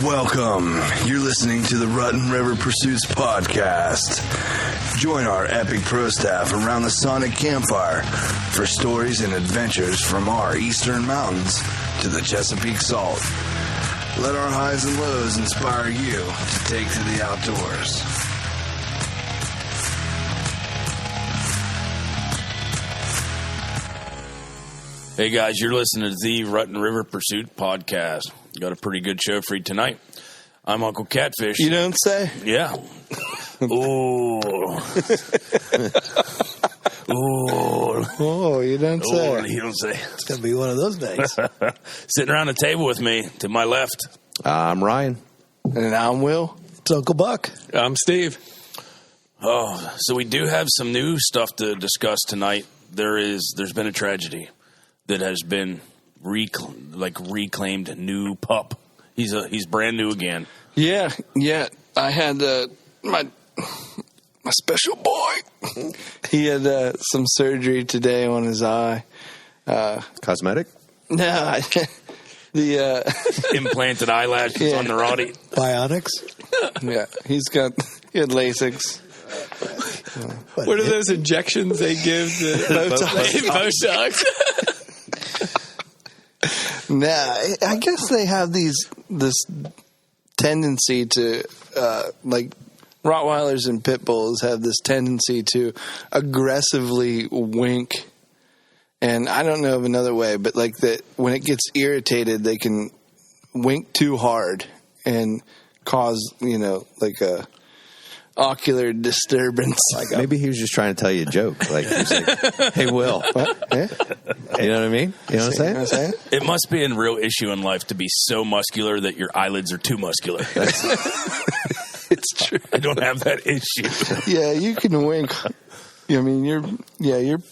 Welcome. You're listening to the Rotten River Pursuits podcast. Join our epic pro staff around the Sonic Campfire for stories and adventures from our eastern mountains to the Chesapeake Salt. Let our highs and lows inspire you to take to the outdoors. Hey guys, you're listening to the Rotten River Pursuit podcast. Got a pretty good show for you tonight. I'm Uncle Catfish. You don't say? Yeah. Ooh. Ooh. Oh, you don't say. Oh, you don't say. It's going to be one of those days. Sitting around the table with me, to my left. I'm Ryan. And I'm Will. It's Uncle Buck. I'm Steve. Oh, so we do have some new stuff to discuss tonight. There's been a tragedy that has been reclaimed new pup. He's brand new again. Yeah. I had my special boy. He had some surgery today on his eye. Cosmetic? No, the Implanted eyelashes on the Roddy. Bionics? yeah, he had LASIK. What are those injections they give? Botox. Nah, I guess they have this tendency to like Rottweilers and Pit Bulls have this tendency to aggressively wink. And I don't know of another way, but like that when it gets irritated, they can wink too hard and cause, like a ocular disturbance. Maybe he was just trying to tell you a joke. Like, he's like, hey, Will. What? Yeah? You know what I mean? You know what I'm saying? It must be a real issue in life to be so muscular that your eyelids are too muscular. It's true. I don't have that issue. Yeah, you can wink. I mean, you're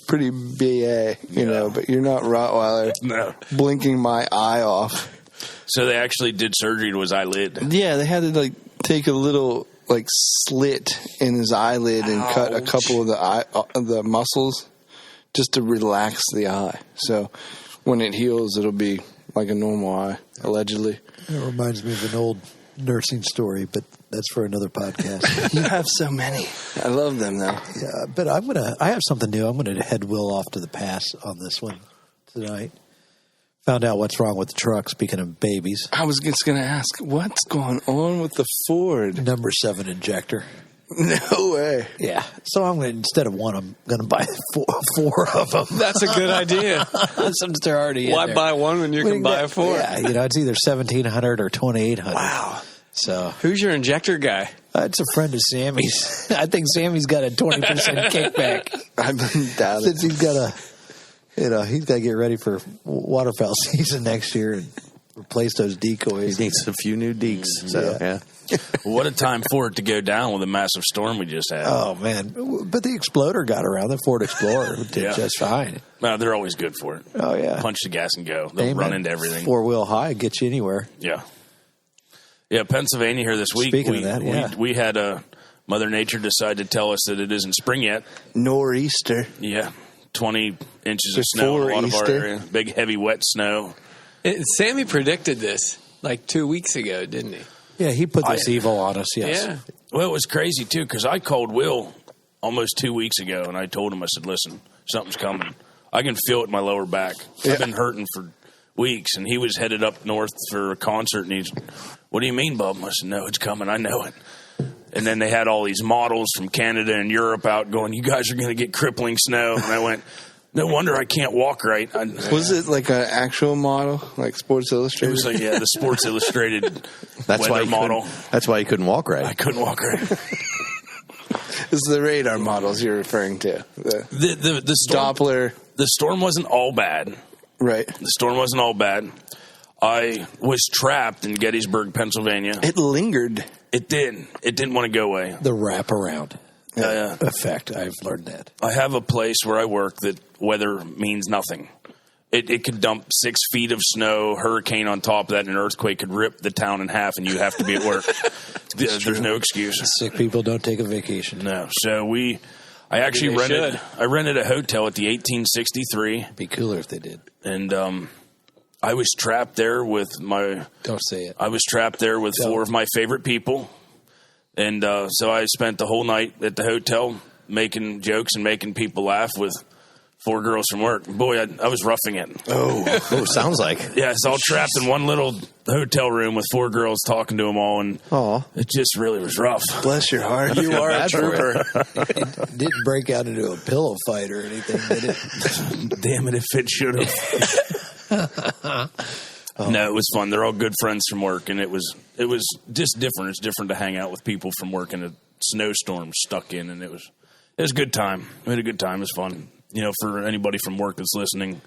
pretty BA, know, but you're not Rottweiler. No. Blinking my eye off. So they actually did surgery to his eyelid. Yeah, they had to take a little slit in his eyelid and cut a couple of the muscles just to relax the eye. So when it heals, it'll be like a normal eye, allegedly. It reminds me of an old nursing story, but that's for another podcast. You have so many. I love them, though. Yeah, but I have something new. I'm going to head Will off to the pass on this one tonight. Found out what's wrong with the truck, speaking of babies. I was just going to ask, what's going on with the Ford? Number 7 injector. No way. Yeah. So instead of one, I'm going to buy four of them. That's a good idea. Since they're already Why in there. buy one when you can buy a 4? Yeah, it's either 1,700 or 2,800. Wow. So who's your injector guy? It's a friend of Sammy's. I think Sammy's got a 20% kickback. I've been doubting. Since he's got he's got to get ready for waterfowl season next year and replace those decoys. He needs a few new deeks. So, yeah. What a time for it to go down with a massive storm we just had. Oh, man. But the Exploder got around. The Ford Explorer did just fine. No, they're always good for it. Oh, yeah. Punch the gas and go. They'll run into everything. 4-wheel high, get you anywhere. Yeah. Yeah, Pennsylvania here this week. Speaking of that, we had Mother Nature decide to tell us that it isn't spring yet. Nor'easter. Yeah. 20 inches of snow in a lot of our area. Big, heavy, wet snow. Sammy predicted this 2 weeks ago, didn't he? Yeah, he put this evil on us, yes. Yeah. Well, it was crazy, too, because I called Will almost 2 weeks ago, and I told him, I said, listen, something's coming. I can feel it in my lower back. Yeah. I've been hurting for weeks, and he was headed up north for a concert, and he's, what do you mean, Bub? I said, no, it's coming. I know it. And then they had all these models from Canada and Europe out going, you guys are going to get crippling snow. And I went, no wonder I can't walk right. Was it like an actual model, like Sports Illustrated? It was like, the Sports Illustrated weather model. That's why you couldn't walk right. I couldn't walk right. This is the radar models you're referring to. The storm, Doppler. The storm wasn't all bad. Right. The storm wasn't all bad. I was trapped in Gettysburg, Pennsylvania. It lingered. It did. It didn't want to go away. The wraparound effect. I've learned that. I have a place where I work that weather means nothing. It could dump 6 feet of snow, hurricane on top of that, and an earthquake could rip the town in half, and you have to be at work. There's no excuse. Sick people don't take a vacation. No. So I actually rented a hotel at the 1863. It'd be cooler if they did. And I was trapped there with my. Don't say it. I was trapped there with four of my favorite people, and so I spent the whole night at the hotel making jokes and making people laugh with 4 girls from work. Boy, I was roughing it. Oh, sounds like. Yeah, it's all trapped in one little hotel room with 4 girls talking to them all, and it just really was rough. Bless your heart. You are a trooper. It didn't break out into a pillow fight or anything, did it? Damn it, if it should have. No, it was fun. They're all good friends from work, and it was just different. It's different to hang out with people from work in a snowstorm stuck in, and it was a good time. We had a good time. It was fun. You know, for anybody from work that's listening,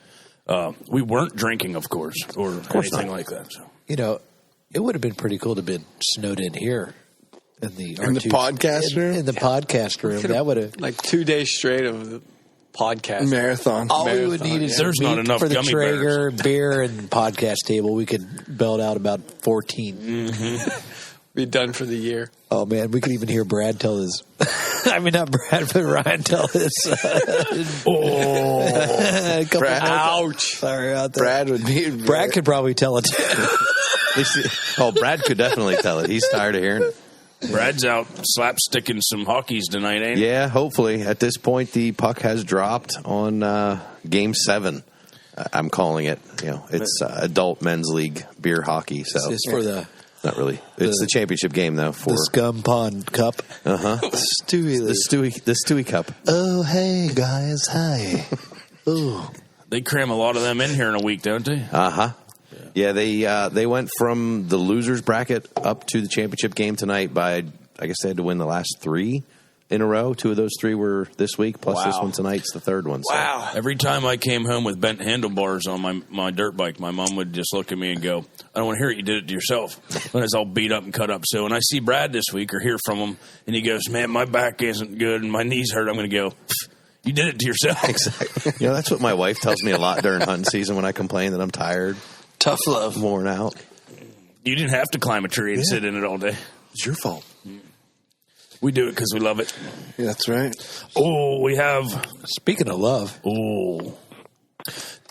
we weren't drinking, of course, or anything like that. So. You know, it would have been pretty cool to have been snowed in here in the podcast room. In the podcast room, that would have like 2 days straight of the podcast marathon. All we would need is there's not enough for the gummy Traeger, bears. beer, and podcast table. We could belt out about 14. Mm-hmm. Be done for the year. Oh man, we could even hear Brad tell his. I mean, not Brad, but Ryan tell his. Brad, ouch! Sorry out there. Brad would be. Brad could probably tell it. Brad could definitely tell it. He's tired of hearing it. Brad's out slapsticking some hockeys tonight, ain't he? Yeah, hopefully. At this point, the puck has dropped on Game 7. I'm calling it. You know, it's adult men's league beer hockey. So It's for the not really. It's the championship game though. For the Scum Pond Cup. Stewie. the Stewie Cup. Oh, hey guys, hi. Ooh. They cram a lot of them in here in a week, don't they? Yeah, they went from the losers bracket up to the championship game tonight by, I guess they had to win the last 3 in a row. 2 of those 3 were this week, plus this one tonight's the 3rd one. So. Wow. Every time I came home with bent handlebars on my dirt bike, my mom would just look at me and go, I don't want to hear it. You did it to yourself. When it's all beat up and cut up. So when I see Brad this week or hear from him and he goes, man, my back isn't good and my knees hurt, I'm going to go, you did it to yourself. Exactly. You know, that's what my wife tells me a lot during hunting season when I complain that I'm tired. Tough love. Worn out. You didn't have to climb a tree and sit in it all day. It's your fault. We do it because we love it. Yeah, that's right. Oh, we have... Speaking of love. Oh.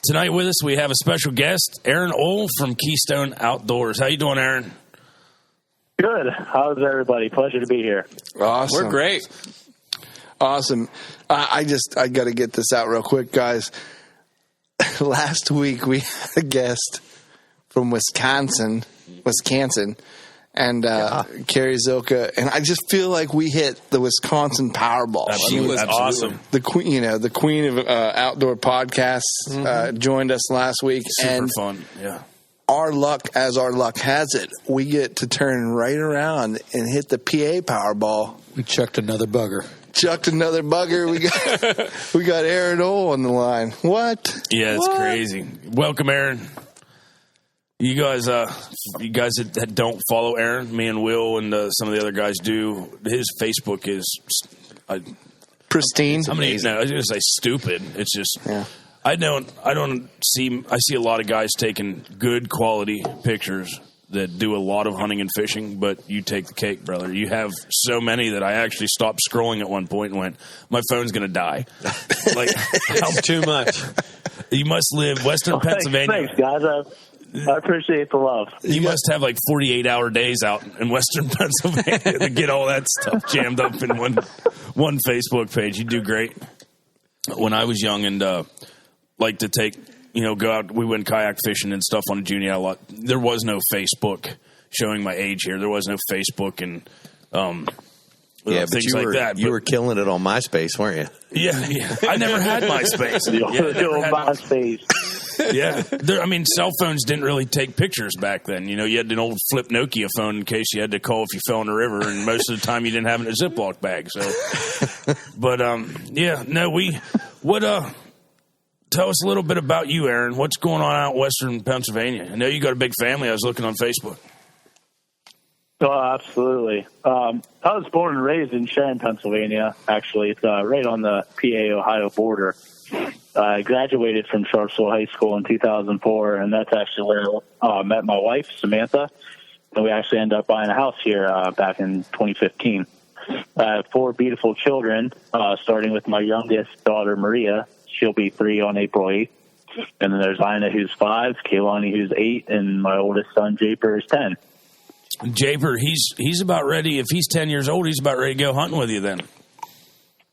Tonight with us, we have a special guest, Aaron Ohl from Keystone Outdoors. How you doing, Aaron? Good. How's everybody? Pleasure to be here. Awesome. We're great. Awesome. I got to get this out real quick, guys. Last week we had a guest from Wisconsin, and Carrie Zilka, and I just feel like we hit the Wisconsin Powerball. She was awesome. The queen of outdoor podcasts, joined us last week. Super fun. Yeah. Our luck has it, we get to turn right around and hit the PA Powerball. We chucked another bugger. We got Aaron Ohl on the line. What? Yeah, it's crazy. Welcome, Aaron. You guys that don't follow Aaron, me and Will and some of the other guys do. His Facebook is Pristine. I was going to say stupid. It's just I see a lot of guys taking good quality pictures that do a lot of hunting and fishing, but you take the cake, brother. You have so many that I actually stopped scrolling at one point and went, my phone's going to die. Like, Too much. You must live Western Pennsylvania. Thanks, guys. I appreciate the love. You must have like 48-hour days out in Western Pennsylvania to get all that stuff jammed up in one Facebook page. You do great. When I was young and like to take, go out, we went kayak fishing and stuff on a junior a lot. There was no Facebook showing my age here. There was no Facebook and things like that. You were killing it on MySpace, weren't you? Yeah. I never had MySpace. MySpace. Yeah. Cell phones didn't really take pictures back then. You had an old flip Nokia phone in case you had to call if you fell in the river, and most of the time you didn't have it in a Ziploc bag. So, but tell us a little bit about you, Aaron. What's going on out in Western Pennsylvania? I know you got a big family. I was looking on Facebook. Oh, absolutely. I was born and raised in Sharon, Pennsylvania. Actually, it's right on the PA-Ohio border. I graduated from Sharpsville High School in 2004, and that's actually where I met my wife, Samantha. And we actually ended up buying a house here back in 2015. I have 4 beautiful children, starting with my youngest daughter, Maria. She'll be 3 on April 8th. And then there's Ina, who's 5, Kaylani, who's 8, and my oldest son, Japer, is 10. Japer, he's about ready. If he's 10 years old, he's about ready to go hunting with you then.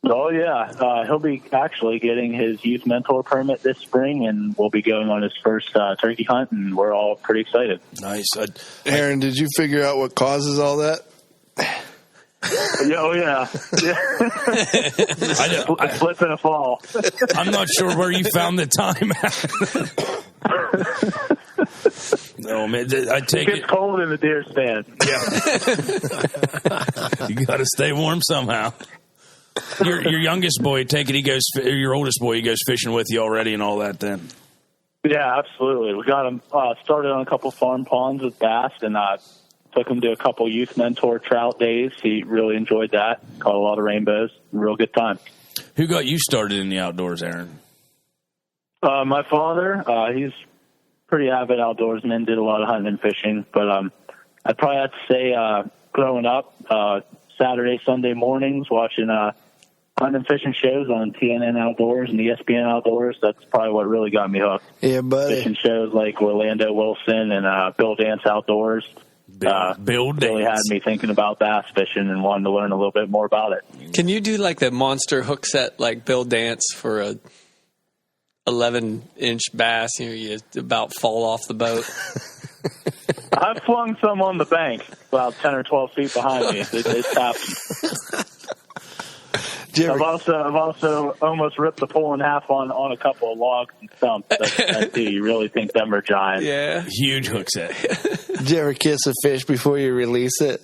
Oh, yeah. He'll be actually getting his youth mentor permit this spring, and we'll be going on his first turkey hunt, and we're all pretty excited. Nice. Aaron, did you figure out what causes all that? Oh, yeah. I slip and a fall. I'm not sure where you found the time at. No, man, I take it. It's cold in the deer stand. Yeah. You got to stay warm somehow. Your youngest boy, take it, your oldest boy, he goes fishing with you already and all that then. Yeah, absolutely. We got him started on a couple farm ponds with bass, and took him to a couple youth mentor trout days. He really enjoyed that. Caught a lot of rainbows. Real good time. Who got you started in the outdoors, Aaron? My father. He's pretty avid outdoorsman, did a lot of hunting and fishing. But I'd probably have to say growing up, Saturday, Sunday mornings, watching hunting and fishing shows on TNN Outdoors and ESPN Outdoors. That's probably what really got me hooked. Yeah, buddy. Fishing shows like Orlando Wilson and Bill Dance Outdoors. Bill really had me thinking about bass fishing and wanting to learn a little bit more about it. Can you do like the monster hook set like Bill Dance for a 11-inch bass? You about fall off the boat. I flung some on the bank about 10 or 12 feet behind me. It's happened. I've also almost ripped the pole in half on a couple of logs and stumps. You really think them are giant? Yeah, huge hook set. Did you ever kiss a fish before you release it?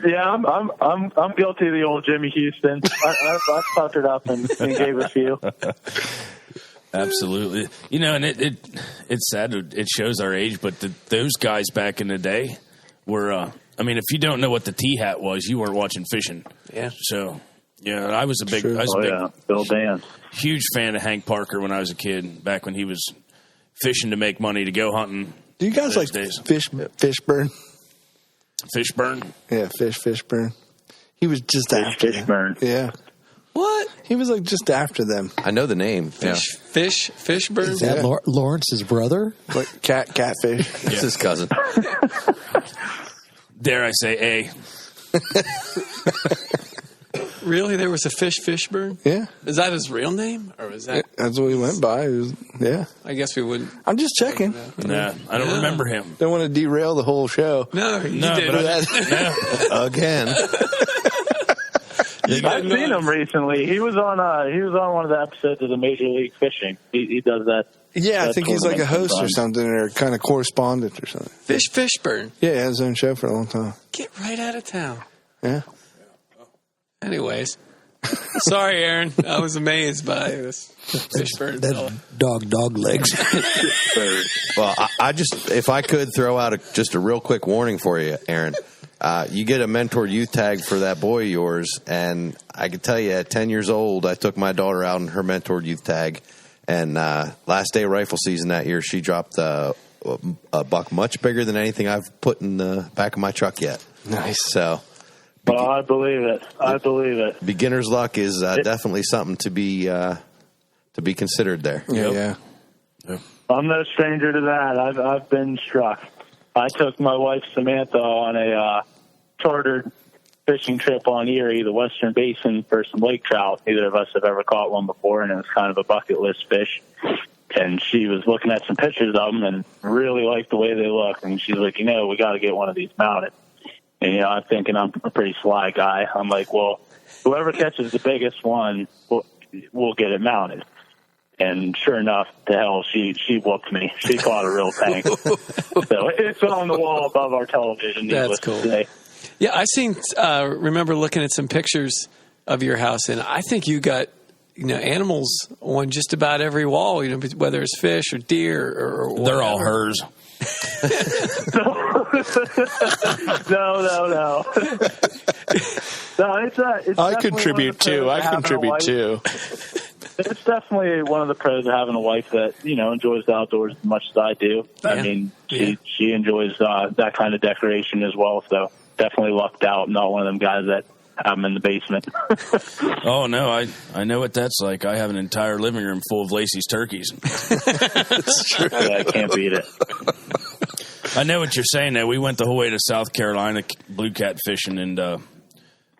Yeah, I'm guilty of the old Jimmy Houston. I've puckered up and gave a few. Absolutely. And it's sad. It shows our age, but those guys back in the day were. If you don't know what the T-hat was, you weren't watching fishing. Yeah. So, yeah, I was a big, Bill Dance. Huge fan of Hank Parker when I was a kid. Back when he was fishing to make money to go hunting. Do you guys like Fishburne? Fishburne? Yeah, Fishburne. He was just after Fishburne. Yeah. What? He was like just after them. I know the name. Fishburne. Is that Lawrence's brother? Like Catfish. It's his cousin. Dare I say A? Really? There was a Fishburne? Yeah. Is that his real name? Or was that? That's what he went by. I guess we wouldn't. I'm just checking. Nah, I don't remember him. Don't want to derail the whole show. No, you did. Again. I've seen him recently. He was on one of the episodes of the Major League Fishing. He does that. Yeah, I think he's like a host or something, or kind of correspondent or something. Fishburne. Yeah, he had his own show for a long time. Get right out of town. Yeah. Anyways, sorry, Aaron. I was amazed by this Fishburne. That dog legs. Well, I just, if I could throw out just a real quick warning for you, Aaron. You get a mentor youth tag for that boy of yours, and I can tell you at 10 years old, I took my daughter out on her mentored youth tag, and last day of rifle season that year, she dropped a buck much bigger than anything I've put in the back of my truck yet. Nice. So, I believe it. Beginner's luck is definitely something to be considered there. Yeah. I'm no stranger to that. I've been struck. I took my wife Samantha on a chartered fishing trip on Erie, the Western Basin, for some lake trout. Neither of us have ever caught one before, and it was kind of a bucket list fish. And she was looking at some pictures of them and really liked the way they look. And she's like, we got to get one of these mounted. And, I'm thinking I'm a pretty sly guy. I'm like, well, whoever catches the biggest one, we'll get it mounted. And sure enough, to hell, she whooped me. She caught a real tank. So it's on the wall above our television. That's cool. Yeah, I remember looking at some pictures of your house, and I think you got animals on just about every wall. Whether it's fish or deer or whatever. They're all hers. No. It's I contribute too. It's definitely one of the pros of having a wife that, enjoys the outdoors as much as I do. Yeah. I mean, she enjoys that kind of decoration as well. So definitely lucked out. Not one of them guys that have them in the basement. Oh, no, I know what that's like. I have an entire living room full of Lacey's turkeys. That's true. Yeah, I can't beat it. I know what you're saying, though. We went the whole way to South Carolina blue cat fishing, and,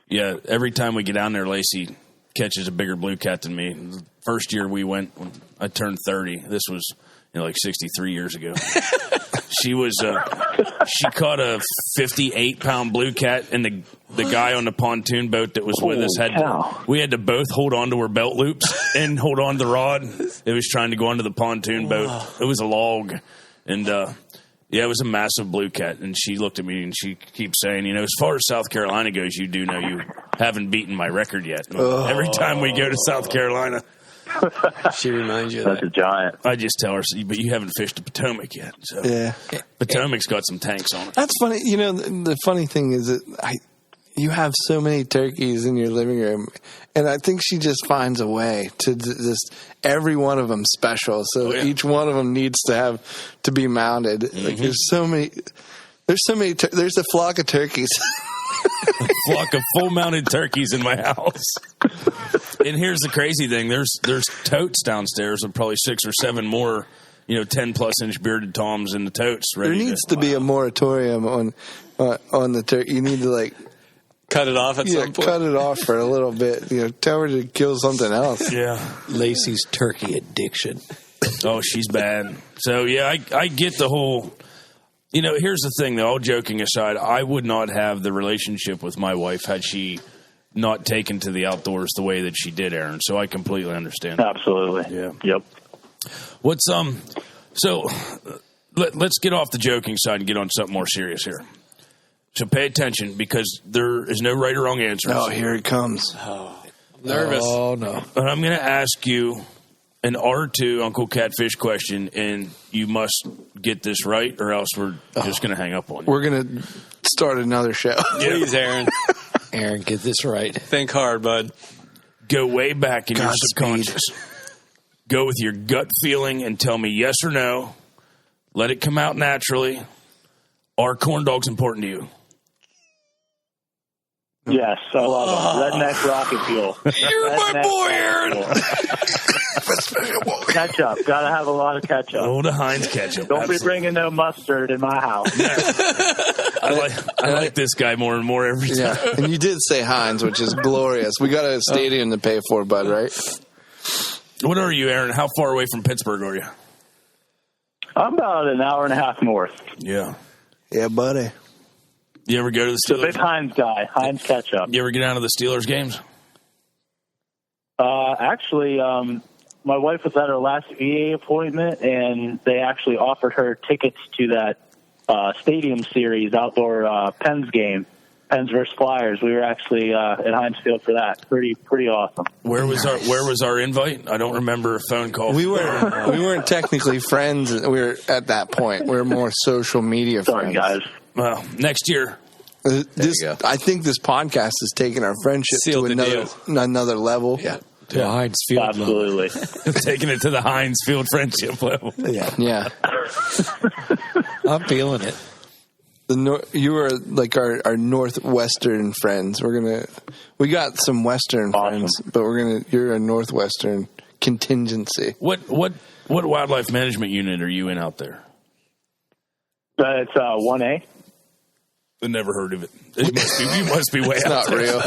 yeah, every time we get down there, Lacey catches a bigger blue cat than me. The first year we went, when I turned 30. This was, like 63 years ago. She caught a 58-pound blue cat, and the guy on the pontoon boat that was with us we had to both hold on to her belt loops and hold on to the rod. It was trying to go onto the pontoon boat. It was a log, and yeah, it was a massive blue cat. And she looked at me and she keeps saying, as far as South Carolina goes, you do know you haven't beaten my record yet. Every time we go to South Carolina. She reminds you of That's that. a giant. I just tell her, but you haven't fished the Potomac yet. So. Yeah. Potomac's got some tanks on it. That's funny. The funny thing is that you have so many turkeys in your living room, and I think she just finds a way to just every one of them special. So each one of them needs to be mounted. Mm-hmm. Like there's so many. There's a flock of turkeys. A flock of full-mounted turkeys in my house. And here's the crazy thing: there's totes downstairs of probably 6 or 7 more, 10+ inch bearded toms in the totes. There needs to be a moratorium on the turkey. You need to cut it off at some point. Cut it off for a little bit. Tell her to kill something else. Yeah, Lacey's turkey addiction. Oh, she's bad. So yeah, I get the whole. Here's the thing, though. All joking aside, I would not have the relationship with my wife had she not taken to the outdoors the way that she did, Aaron. So I completely understand. Absolutely. Yeah. Yep. What's So let's get off the joking side and get on something more serious here. So pay attention because there is no right or wrong answer. Oh, here it comes. Oh, nervous. Oh no! But I'm going to ask you an R2 Uncle Catfish question, and you must get this right, or else we're just going to hang up on you. We're going to start another show. Please, Aaron. Aaron, get this right. Think hard, bud. Go way back in your subconscious. Go with your gut feeling and tell me yes or no. Let it come out naturally. Are corn dogs important to you? Yes, I love them. Redneck rocket fuel. You're my boy, Aaron. Ketchup. Got to have a lot of ketchup. Oh, the Heinz ketchup. Don't be bringing no mustard in my house. I like this guy more and more every time. Yeah, and you did say Heinz, which is glorious. We got a stadium to pay for, bud, right? What are you, Aaron? How far away from Pittsburgh are you? I'm about an hour and a half north. Yeah. Yeah, buddy. You ever go to the So Steelers? big Heinz guy. Heinz ketchup. You ever get down to the Steelers games? Actually, my wife was at her last VA appointment, and they actually offered her tickets to that stadium series outdoor Pens game, Pens versus Flyers. We were actually at Heinz Field for that. Pretty awesome. Where was our invite? I don't remember a phone call. We weren't technically friends. We were at that point. We were more social media Sorry, friends. guys. Well, next year. I think this podcast has taken our friendship Sealed to the another level. Yeah. To a Heinz Field Absolutely. Taking it to the Heinz Field friendship level. Yeah. I'm feeling it. You are like our northwestern friends. We got some western friends, but you're a northwestern contingency. What wildlife management unit are you in out there? It's 1A. I never heard of it. You must be way It's out not there. real.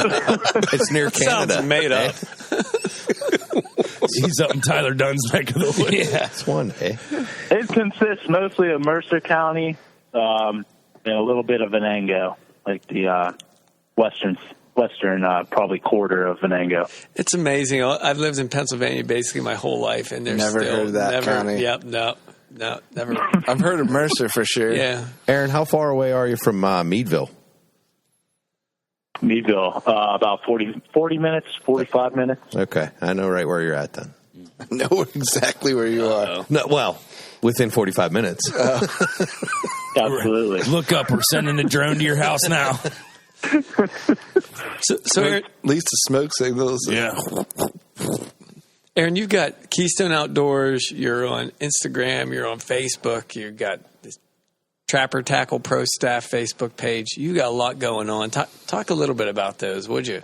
It's near Canada. Sounds made up. He's up in Tyler Dunn's neck of the woods. Yeah, it's one. Eh? It consists mostly of Mercer County, and a little bit of Venango, like the western probably quarter of Venango. It's amazing. I've lived in Pennsylvania basically my whole life, and there's Never still heard of that county. Yep, no, never. I've heard of Mercer for sure. Yeah. Aaron, how far away are you from Meadville? Meadville, about 40 minutes, 45 minutes. Okay, I know right where you're at then. I know exactly where you are. No, well, within 45 minutes. Absolutely. Look up. We're sending a drone to your house now. So Aaron, At least the smoke signals. Yeah. Aaron, you've got Keystone Outdoors. You're on Instagram. You're on Facebook. You've got this Trapper Tackle Pro Staff Facebook page. You got a lot going on. Talk a little bit about those, would you?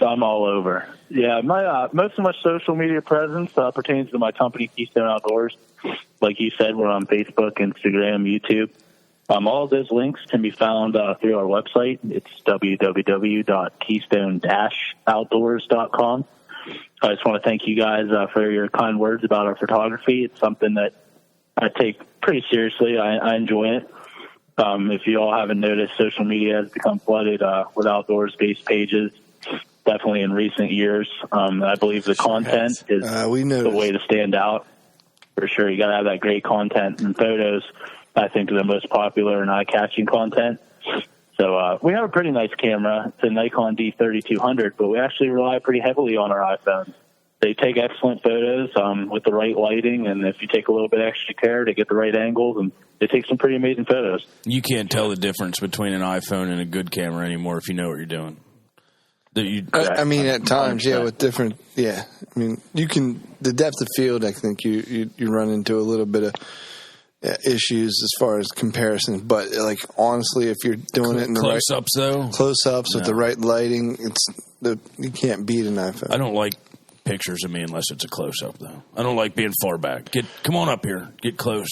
I'm all over. Yeah, my most of my social media presence pertains to my company, Keystone Outdoors. Like you said, we're on Facebook, Instagram, YouTube. All of those links can be found through our website. It's www.keystone-outdoors.com. I just want to thank you guys for your kind words about our photography. It's something that I take pretty seriously. I enjoy it. If you all haven't noticed, social media has become flooded with outdoors-based pages, definitely in recent years. I believe the content is the way to stand out. For sure, you got to have that great content, and photos, I think, are the most popular and eye-catching content. So we have a pretty nice camera. It's a Nikon D3200, but we actually rely pretty heavily on our iPhones. They take excellent photos with the right lighting, and if you take a little bit extra care to get the right angles, and they take some pretty amazing photos. You can't tell the difference between an iPhone and a good camera anymore if you know what you're doing. I mean, at times, with different, I mean, you can, the depth of field, I think you run into a little bit of issues as far as comparisons, but like honestly, if you're doing it in the close-ups with the right lighting, you can't beat an iPhone. I don't like pictures of me unless it's a close-up, though. I don't like being far back. Come on up here, get close.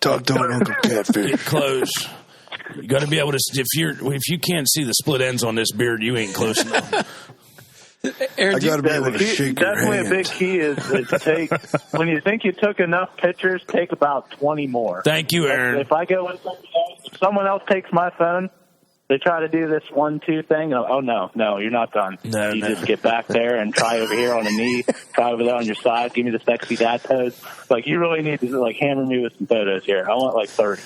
Talk to Uncle Catfish. Get close. You got to be able to. If you can't see the split ends on this beard, you ain't close enough. Aaron, I got to be able to shake your hand. Definitely a big key is take, when you think you took enough pictures, take about 20 more. Thank you, Aaron. If I go with someone else takes my phone, they try to do this 1-2 thing. Oh, no, you're not done. You just get back there and try over here on a knee, try over there on your side, give me the sexy dad pose. Like, you really need to, hammer me with some photos here. I want, 30.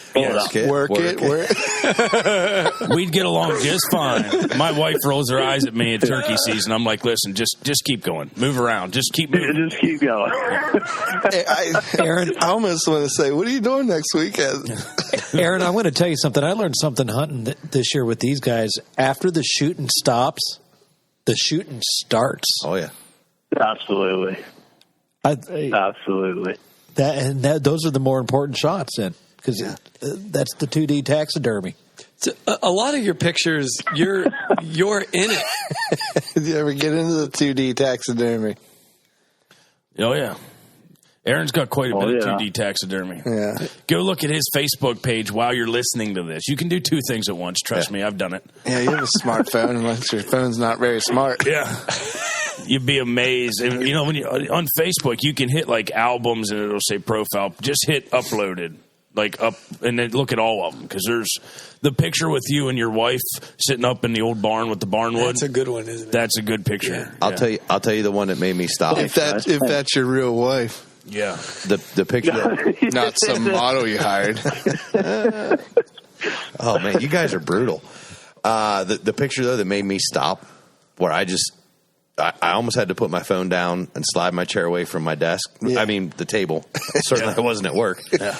Work it. We'd get along just fine. My wife rolls her eyes at me at turkey season. I'm like, listen, just keep going. Move around. Just keep moving. Just keep going. Aaron, I almost want to say, what are you doing next weekend? Aaron, I'm going to tell you something. I learned something hunting this year with these guys. After the shooting stops, the shooting starts. Oh, yeah. Absolutely. Absolutely. Those are the more important shots then, because that's the 2D taxidermy. So, a lot of your pictures, you're in it. Did you ever get into the 2D taxidermy? Oh, yeah. Aaron's got quite a bit of 2D taxidermy. Yeah. Go look at his Facebook page while you're listening to this. You can do two things at once. Trust me, I've done it. Yeah, you have a smartphone unless your phone's not very smart. Yeah. You'd be amazed. And, when you on Facebook, you can hit albums and it'll say profile. Just hit uploaded. Up and then look at all of them, because there's the picture with you and your wife sitting up in the old barn with the barnwood. That's a good one, isn't it? That's a good picture. Yeah. I'll tell you the one that made me stop. If that's your real wife. Yeah. The picture, not some model you hired. Oh man, you guys are brutal. The picture though that made me stop, where I almost had to put my phone down and slide my chair away from my desk. Yeah. I mean, the table. Certainly I wasn't at work. Yeah.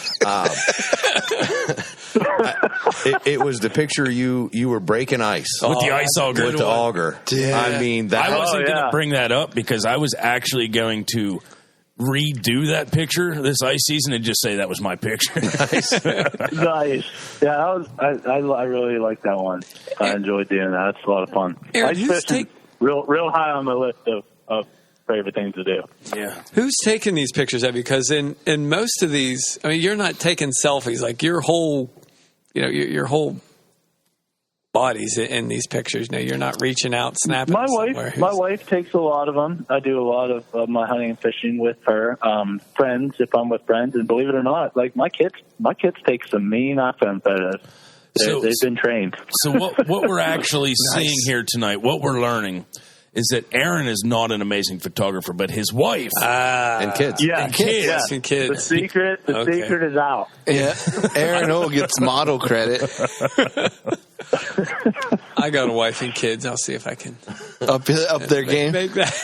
It was the picture you were breaking ice. With the ice auger. With the auger. Yeah. I mean, I wasn't going to bring that up because I was actually going to redo that picture this ice season and just say that was my picture. Nice. Yeah, I really like that one. I enjoyed doing that. It's a lot of fun. Aaron, real high on my list of favorite things to do. Yeah. Who's taking these pictures of you? Because in most of these, I mean, you're not taking selfies. Like your whole, your whole body's in these pictures. You're not reaching out, snapping. My wife takes a lot of them. I do a lot of my hunting and fishing with her. Friends, if I'm with friends, and believe it or not, my kids take some mean iPhone photos. They've been trained. So what we're actually seeing here tonight, what we're learning, is that Aaron is not an amazing photographer, but his wife and kids. Yeah, and kids. Yeah. And kids. The secret is out. Yeah, Aaron Ohl gets model credit. I got a wife and kids. I'll see if I can up their game. Make that.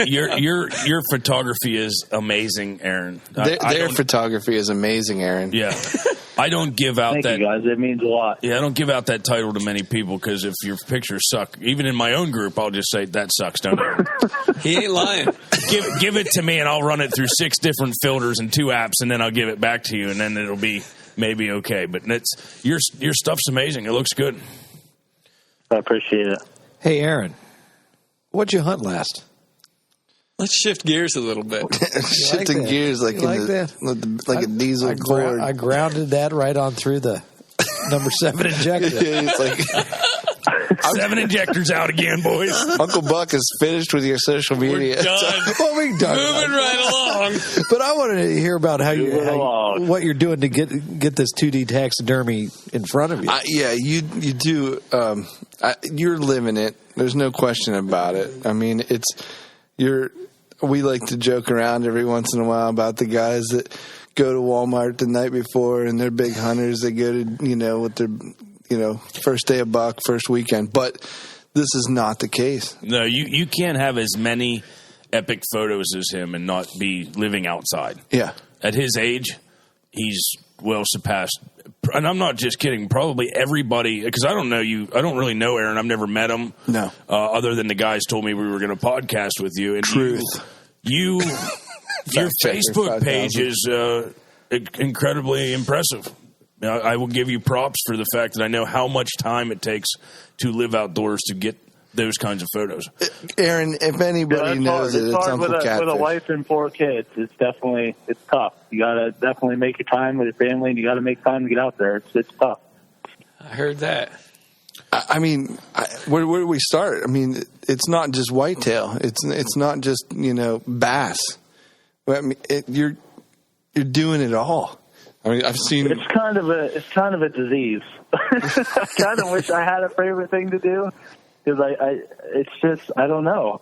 Your photography is amazing, Aaron. Their photography is amazing, Aaron. Yeah. I don't give out Thank that. You guys, it means a lot. Yeah, I don't give out that title to many people because if your pictures suck, even in my own group, I'll just say that sucks. Don't you? He ain't lying. Give it to me, and I'll run it through 6 different filters and 2 apps, and then I'll give it back to you, and then it'll be maybe okay. But your stuff's amazing. It looks good. I appreciate it. Hey, Aaron, what'd you hunt last? Let's shift gears a little bit. Shifting gears like a diesel Ford. I grounded that right on through the number 7 injector. It's like 7 injectors out again, boys. Uncle Buck is finished with your social media. We're done. We're done. Moving right along. But I wanted to hear about what you're doing to get this 2D taxidermy in front of you. You do. You're living it. There's no question about it. I mean, we like to joke around every once in a while about the guys that go to Walmart the night before and they're big hunters. They go to, with their, first day of buck, first weekend. But this is not the case. No, you can't have as many epic photos as him and not be living outside. Yeah. At his age, he's well surpassed. And I'm not just kidding. Probably everybody, because I don't know you. I don't really know Aaron. I've never met him. No. Other than the guys told me we were going to podcast with you. And Truth. Your Facebook page is incredibly impressive. I will give you props for the fact that I know how much time it takes to live outdoors to get those kinds of photos. Aaron, if anybody knows it's hard Uncle Catfish. with a wife and 4 kids. It's tough. You got to definitely make your time with your family, and you got to make time to get out there. It's tough. I heard that. I mean, where do we start? I mean, it's not just whitetail. It's not just bass. I mean, you're doing it all. I mean, I've seen. It's kind of a disease. I kind of wish I had a favorite thing to do because I don't know.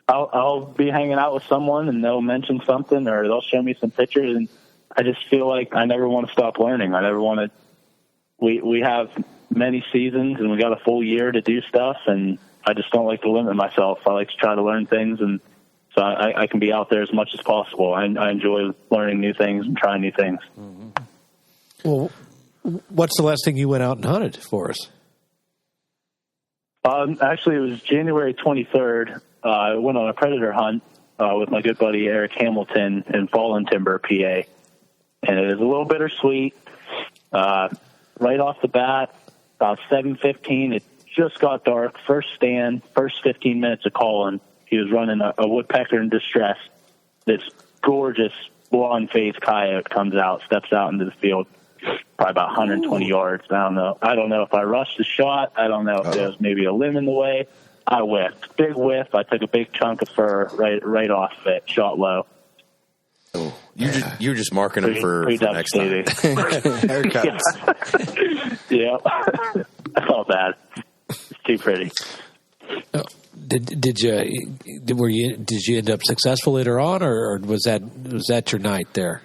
I'll be hanging out with someone and they'll mention something or they'll show me some pictures and I just feel like I never want to stop learning. I never want to. We have many seasons and we got a full year to do stuff and I just don't like to limit myself. I like to try to learn things and so I can be out there as much as possible. I enjoy learning new things and trying new things. Mm-hmm. Well, what's the last thing you went out and hunted for us? Actually, it was January 23rd. I went on a predator hunt with my good buddy Eric Hamilton in Fallen Timber, PA. And it was a little bittersweet. Right off the bat, about 7:15, it just got dark. First stand, first 15 minutes of calling. He was running a woodpecker in distress. This gorgeous blonde-faced coyote comes out, steps out into the field, probably about 120 yards. I don't know if I rushed the shot. I don't know if there was maybe a limb in the way. I whiffed. Big whiff. I took a big chunk of fur right off of it, shot low. Oh, you're just marking them for next time. Haircuts. Yeah. I felt bad. It's too pretty. Did you end up successful later on, or was that your night there?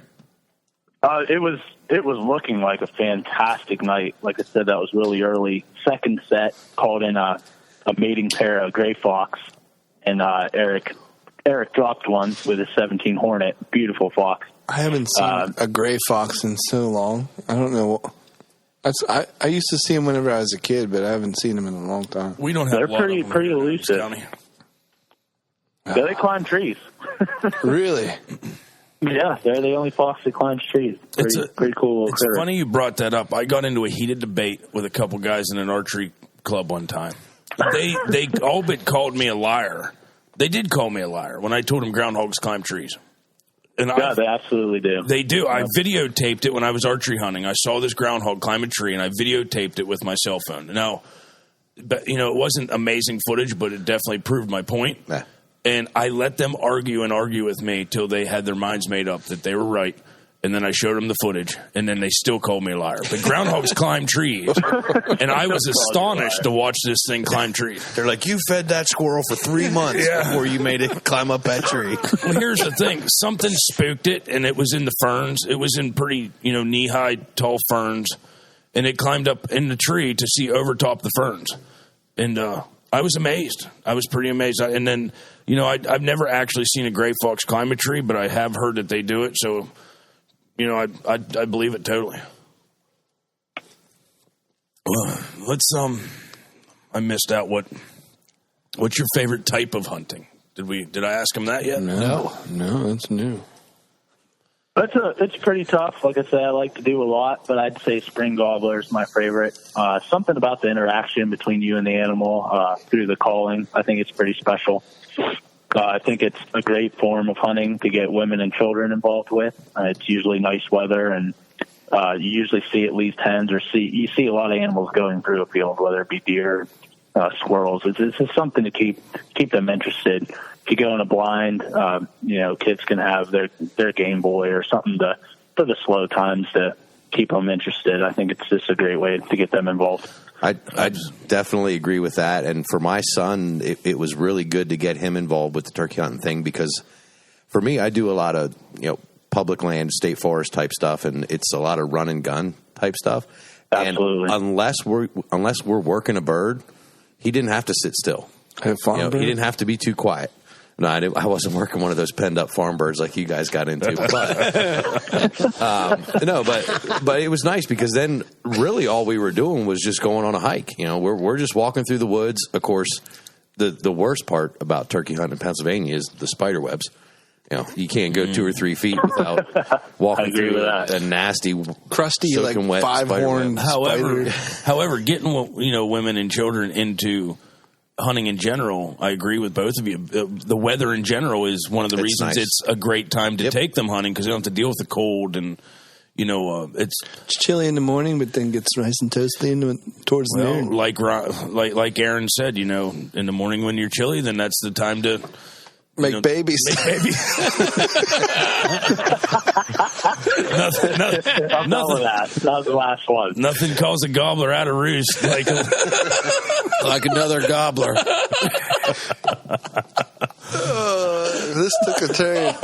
It was looking like a fantastic night. Like I said, that was really early. Second set, called in a mating pair of gray fox, and Eric dropped one with a 17 Hornet. Beautiful fox. I haven't seen a gray fox in so long. I don't know. I used to see them whenever I was a kid, but I haven't seen them in a long time. We don't have. They're pretty elusive. They climb trees. Really? Yeah, they're the only fox that climbs trees. Pretty cool. It's funny you brought that up. I got into a heated debate with a couple guys in an archery club one time. They all but called me a liar. They did call me a liar when I told them groundhogs climb trees. And yeah, they absolutely do. They do. I videotaped it when I was archery hunting. I saw this groundhog climb a tree, and I videotaped it with my cell phone. Now, it wasn't amazing footage, but it definitely proved my point. Nah. And I let them argue with me till they had their minds made up that they were right. And then I showed them the footage, and then they still called me a liar. But groundhogs climb trees, and I was astonished to watch this thing climb trees. They're like, you fed that squirrel for 3 months before you made it climb up that tree. Well, here's the thing. Something spooked it, and it was in the ferns. It was in pretty, knee-high, tall ferns, and it climbed up in the tree to see overtop the ferns. And I was amazed. I was pretty amazed. And then, I've never actually seen a gray fox climb a tree, but I have heard that they do it, so... I believe it totally. Let's I missed out. What's your favorite type of hunting? Did I ask him that yet? No, that's new. It's pretty tough. Like I said, I like to do a lot, but I'd say spring gobbler is my favorite. Something about the interaction between you and the animal through the calling, I think it's pretty special. I think it's a great form of hunting to get women and children involved with. It's usually nice weather, and you usually see at least hens or you see a lot of animals going through a field, whether it be deer, squirrels. It's just something to keep them interested. If you go in a blind, kids can have their Game Boy or something for the slow times to keep them interested. I think it's just a great way to get them involved. I definitely agree with that. And for my son, it was really good to get him involved with the turkey hunting thing, because for me, I do a lot of, public land, state forest type stuff, and it's a lot of run and gun type stuff. Absolutely. And unless we're working a bird, he didn't have to sit still. He didn't have to be too quiet. No, I wasn't working one of those penned up farm birds like you guys got into. But it was nice, because then really all we were doing was just going on a hike. We're just walking through the woods. Of course, the worst part about turkey hunting in Pennsylvania is the spider webs. You can't go 2 or 3 feet without walking through a nasty, crusty, like wet 5-horn spider. However, getting women and children into hunting in general, I agree with both of you. The weather in general is one of the reasons it's a great time to take them hunting, because they don't have to deal with the cold, and it's chilly in the morning, but then gets nice and toasty towards the noon. Like Aaron said, in the morning when you're chilly, then that's the time to make babies. Nothing. That was the last one. Nothing calls a gobbler out of roost like another gobbler. This took a turn.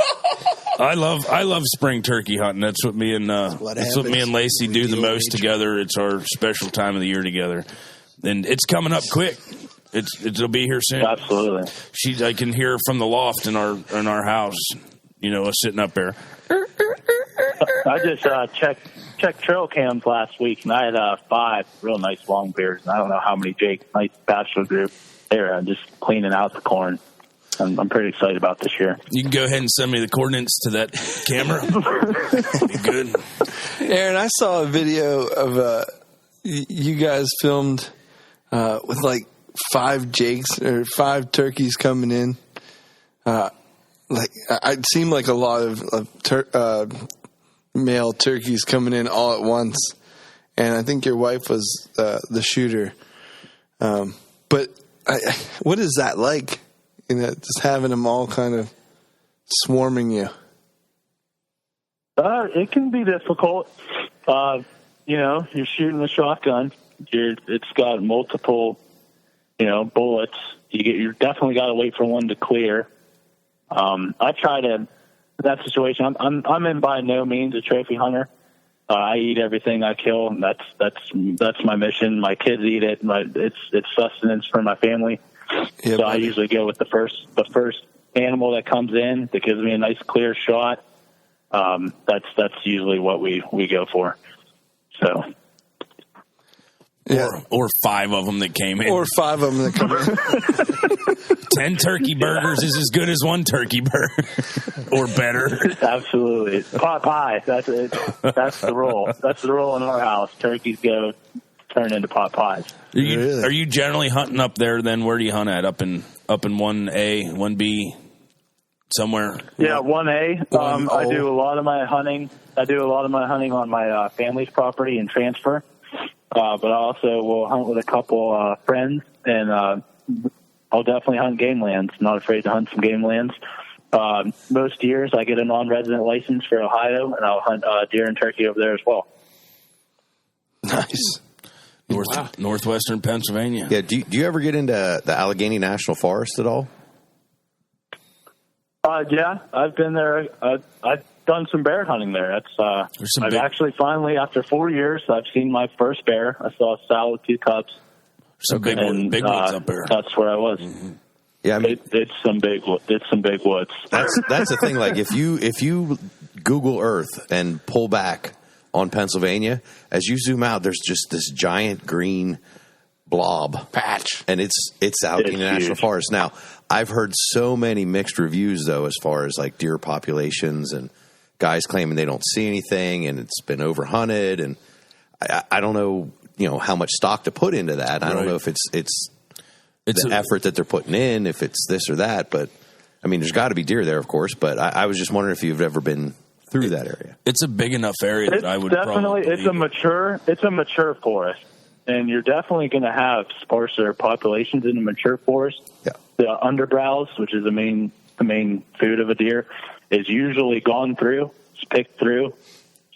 I love spring turkey hunting. That's what me and Lacey do the most together. It's our special time of the year together, and it's coming up quick. It'll be here soon. Absolutely. I can hear her from the loft in our house. Sitting up there. I just checked trail cams last week, and I had 5 real nice long bears. And I don't know how many nice bachelor group. They're just cleaning out the corn. I'm pretty excited about this year. You can go ahead and send me the coordinates to that camera. Be good. Aaron, I saw a video of you guys filmed with like 5 jakes or 5 turkeys coming in. It seemed like a lot of male turkeys coming in all at once, and I think your wife was the shooter. But what is that like? Just having them all kind of swarming you. It can be difficult. You're shooting a shotgun. It's got multiple, bullets. You definitely got to wait for one to clear. I try to, in that situation, I'm in by no means a trophy hunter. I eat everything I kill, and that's my mission. My kids eat it. It's sustenance for my family. Yeah, so I usually go with the first animal that comes in that gives me a nice clear shot. That's usually what we go for. So. Yeah. Or 5 of them that came in. Or 5 of them that come in. 10 turkey burgers is as good as 1 turkey burger. Or better. Absolutely. Pot pie. That's the roll. That's the roll in our house. Turkeys turn into pot pies. Are you generally hunting up there then? Where do you hunt at? Up in 1A, 1B, somewhere? Yeah, 1A. I do a lot of my hunting. On my family's property and transfer. But I also will hunt with a couple friends, and I'll definitely hunt game lands. Not afraid to hunt some game lands. Most years I get a non-resident license for Ohio, and I'll hunt deer and turkey over there as well. Nice. Northwestern Pennsylvania. Yeah. Do you ever get into the Allegheny National Forest at all? Yeah, I've been there. I've done some bear hunting there. Actually finally, after 4 years, I've seen my first bear. I saw a sow with 2 cubs. Some big ones up there. That's where I was. Mm-hmm. Yeah, I mean, it's some big woods. That's the thing. Like if you Google Earth and pull back on Pennsylvania, as you zoom out, there's just this giant green blob patch, and it's out in the National Forest. Now, I've heard so many mixed reviews though, as far as like deer populations and guys claiming they don't see anything and it's been overhunted. And I don't know, how much stock to put into that. I don't know if it's the effort that they're putting in, if it's this or that. But, I mean, there's got to be deer there, of course. But I was just wondering if you've ever been through that area. It's a big enough area that I would definitely, probably... It's a mature forest. And you're definitely going to have sparser populations in a mature forest. Yeah. The underbrowse, which is the main food of a deer, is usually gone through. It's picked through.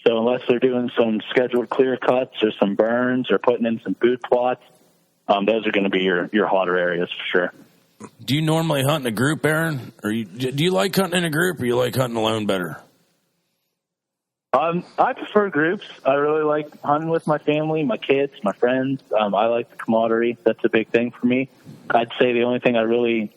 So unless they're doing some scheduled clear cuts or some burns or putting in some food plots, those are going to be your hotter areas for sure. Do you normally hunt in a group, Aaron? Or do you like hunting in a group, or you like hunting alone better? I prefer groups. I really like hunting with my family, my kids, my friends. I like the camaraderie. That's a big thing for me. I'd say the only thing I really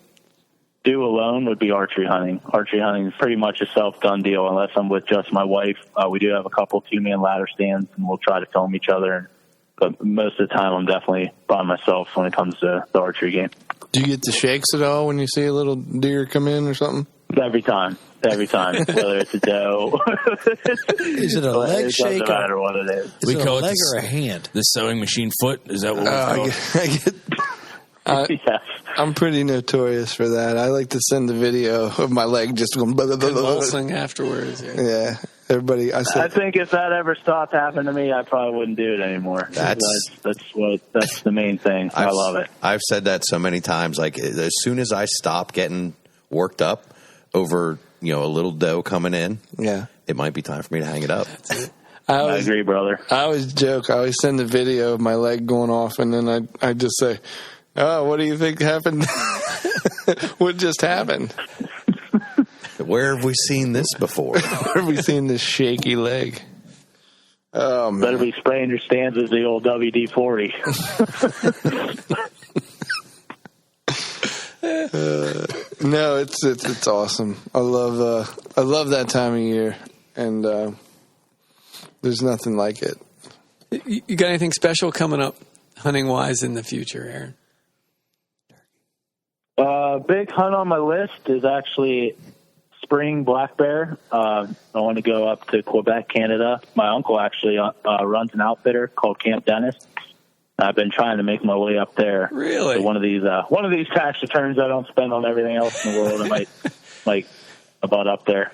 do alone would be archery hunting. Archery hunting is pretty much a self-done deal unless I'm with just my wife. We do have a couple two-man ladder stands, and we'll try to film each other. But most of the time, I'm definitely by myself when it comes to the archery game. Do you get the shakes at all when you see a little deer come in or something? Every time, whether it's a doe. Is it a leg shake? Doesn't matter what it is. Is it a leg or a hand? The sewing machine foot? Is that what it's called? Yes. I'm pretty notorious for that. I like to send the video of my leg just going convulsing afterwards. Yeah. Everybody, I think if that ever stopped happening to me, I probably wouldn't do it anymore. That's the main thing. I love it. I've said that so many times. Like, as soon as I stop getting worked up over, a little doe coming in, it might be time for me to hang it up. I agree, brother. I always joke. I always send a video of my leg going off, and then I just say, "Oh, what do you think happened? What just happened?" Where have we seen this before? Where have we seen this shaky leg? Oh, man. Better be spraying your stands as the old WD-40. No, it's awesome. I love that time of year, and there's nothing like it. You got anything special coming up hunting wise in the future, Aaron? Big hunt on my list is actually spring black bear. I want to go up to Quebec, Canada. My uncle actually runs an outfitter called Camp Dennis. I've been trying to make my way up there. Really? So one of these tax returns I don't spend on everything else in the world. I might about up there.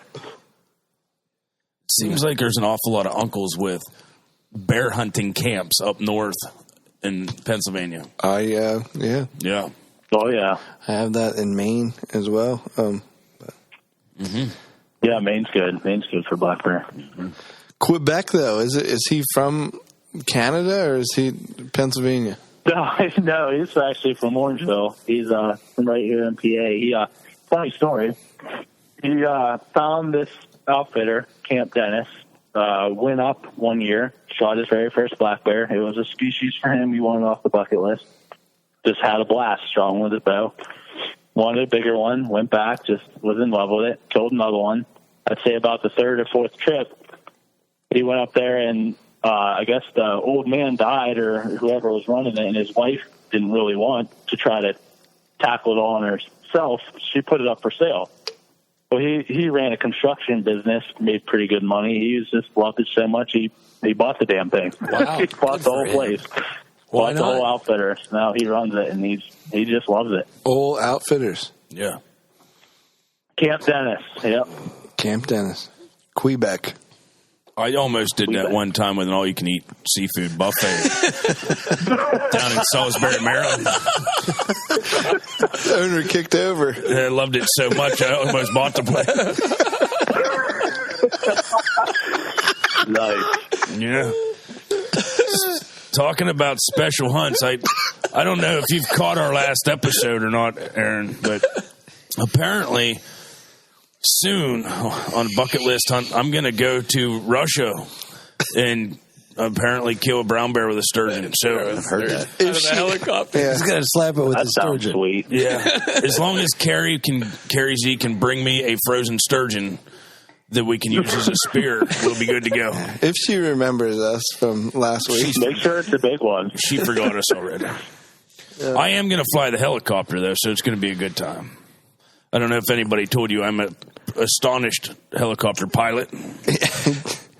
Seems like there's an awful lot of uncles with bear hunting camps up north in Pennsylvania. Yeah. Yeah. Oh yeah. I have that in Maine as well. Yeah, Maine's good. Maine's good for black bear. Mm-hmm. Quebec, though, is he from Canada or is he Pennsylvania? No, he's actually from Orangeville. He's from right here in PA. Funny story. He found this outfitter, Camp Dennis, went up one year, shot his very first black bear. It was a species for him. He wanted off the bucket list. Just had a blast, strong with his bow. Wanted a bigger one, went back, just was in love with it, killed another one. I'd say about the third or fourth trip, he went up there and I guess the old man died or whoever was running it, and his wife didn't really want to try to tackle it all on herself. She put it up for sale. Well, he ran a construction business, made pretty good money. He just loved it so much, he bought the damn thing. Wow. He bought the whole place. Bought the whole outfitter. Now he runs it, and he just loves it. All outfitters. Yeah. Camp Dennis. Yep. Camp Dennis. Quebec. I almost did that one time with an all-you-can-eat seafood buffet down in Salisbury, Maryland. The owner kicked over. I loved it so much, I almost bought the place. Nice. Yeah. Talking about special hunts, I don't know if you've caught our last episode or not, Aaron, but apparently soon on a bucket list hunt, I'm going to go to Russia and apparently kill a brown bear with a sturgeon. So I've heard that. Out of the helicopter. He's going to slap it with That the sounds sturgeon. sweet. yeah, as long as Carrie Z can bring me a frozen sturgeon that we can use as a spear, we'll be good to go. If she remembers us from last week. Make sure it's a big one. She forgot us already. I am going to fly the helicopter, though, so it's going to be a good time. I don't know if anybody told you I'm a astonished helicopter pilot.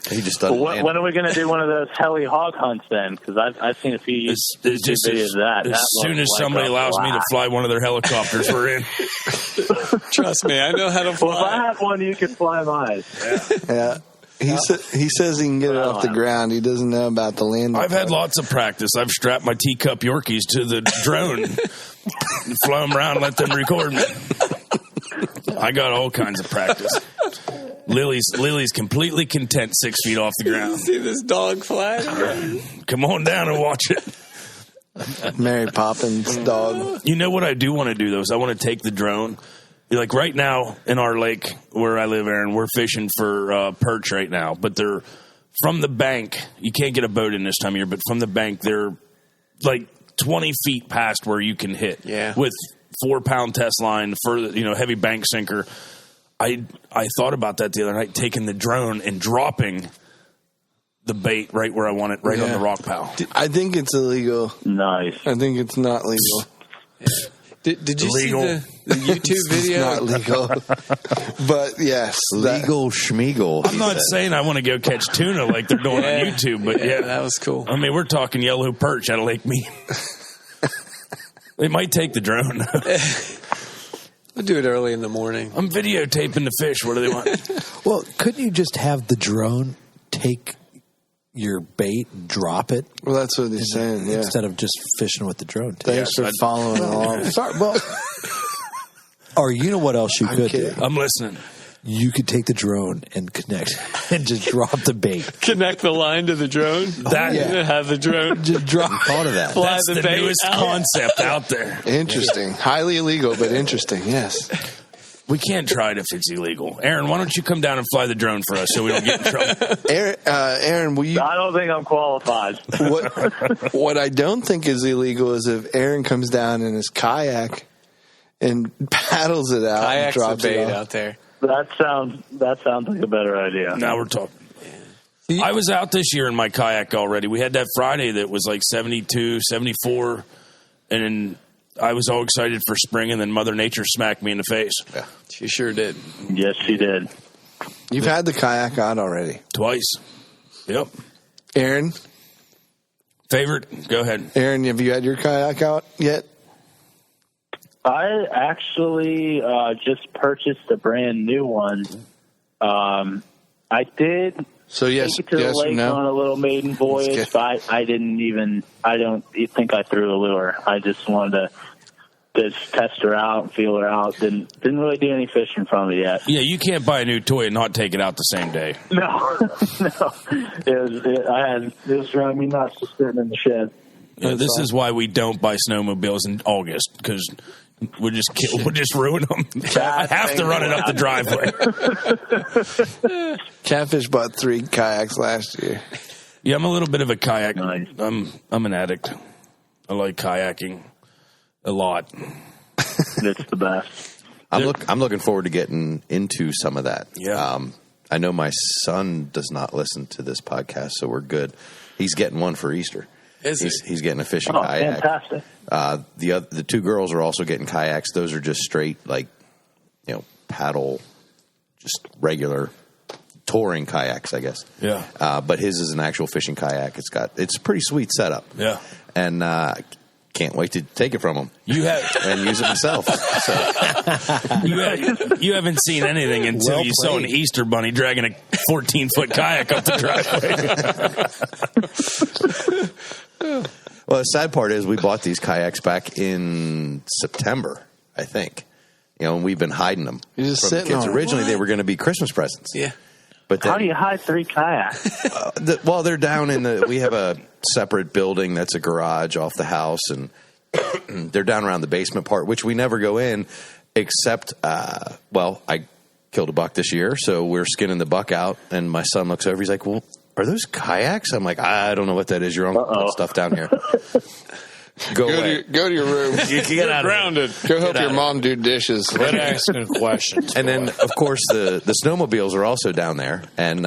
He just doesn't. When are we going to do one of those heli hog hunts then? Because I've seen a few YouTube videos of that. As soon as somebody allows me to fly one of their helicopters, we're in. Trust me, I know how to fly. Well, if I have one, you can fly mine. Yeah. He says he can get it off the ground. He doesn't know about the landing. I've had lots of practice. I've strapped my teacup Yorkies to the drone, fly them around, and let them record me. I got all kinds of practice. Lily's completely content 6 feet off the ground. See this dog fly? Come on down and watch it. Mary Poppins dog. You know what I do want to do, though, is I want to take the drone. Like right now in our lake where I live, Aaron, we're fishing for perch right now. But they're from the bank. You can't get a boat in this time of year, but from the bank, they're like 20 feet past where you can hit. Yeah. With 4-pound test line, further, heavy bank sinker. I thought about that the other night, taking the drone and dropping the bait right where I want it, right on the rock pile. I think it's illegal. Nice. I think it's not legal. Did you Illegal. see the YouTube video? It's not legal. But yes. Legal schmeagle. I'm not saying I want to go catch tuna like they're doing on YouTube, but yeah, that was cool. I mean, we're talking yellow perch out of Lake Mead. They might take the drone. We'll do it early in the morning. I'm videotaping the fish. What do they want? Well, couldn't you just have the drone take your bait and drop it? Well, that's what he's saying, yeah. Instead of just fishing with the drone. Thanks for following along. Sorry, well, or you know what else you could do? I'm listening. You could take the drone and connect and just drop the bait. Connect the line to the drone. Have the drone Just drop. Thought of that. fly That's the the bait newest out. concept out there. Interesting. Highly illegal, but interesting, yes. We can't try it if it's illegal. Aaron, why don't you come down and fly the drone for us so we don't get in trouble? Aaron, will you... I don't think I'm qualified. What I don't think is illegal is if Aaron comes down in his kayak and paddles it out and Kayak's the drops bait it off. out there. That sounds like a better idea. Now we're talking. I was out this year in my kayak already. We had that Friday that was like 72, 74, and I was all excited for spring, and then Mother Nature smacked me in the face. Yeah. She sure did. Yes, she did. You've had the kayak out already. Twice. Yep. Aaron? Favorite? Go ahead. Aaron, have you had your kayak out yet? I actually just purchased a brand new one. I did So yes, take it to the yes or lake no? on a little maiden voyage, but I don't think I threw a lure. I just wanted to just test her out and feel her out. Didn't really do any fishing from it yet. Yeah, you can't buy a new toy and not take it out the same day. No. It was driving me nuts just sitting in the shed. This is why we don't buy snowmobiles in August, because we'll just ruin them. I have to run it up the driveway. Catfish bought 3 kayaks last year. Yeah, I'm a little bit of a kayak. Nice. I'm an addict. I like kayaking a lot. It's the best. I'm looking forward to getting into some of that. Yeah. I know my son does not listen to this podcast, so we're good. He's getting one for Easter. He's getting a fishing kayak. Fantastic. The 2 girls are also getting kayaks. Those are just straight, paddle, just regular touring kayaks, I guess. Yeah. But his is an actual fishing kayak. It's a pretty sweet setup. Yeah. And can't wait to take it from him. You have and use it myself. So. you haven't seen anything until you saw an Easter bunny dragging a 14-foot kayak up the driveway. Well, the sad part is we bought these kayaks back in September, I think. And we've been hiding them. You're just from the sitting kids. on 'em. Originally, they were going to be Christmas presents. Yeah. But then, How do you hide 3 kayaks? they're down in we have a separate building that's a garage off the house, and they're down around the basement part, which we never go in, except, I killed a buck this year, so we're skinning the buck out, and my son looks over, he's like, well, are those kayaks? I'm like, I don't know what that is. Your uncle put stuff down here. Go away. Go to your room. You get out grounded. Go help your mom do dishes. Quit asking questions. And then, of course, the snowmobiles are also down there. And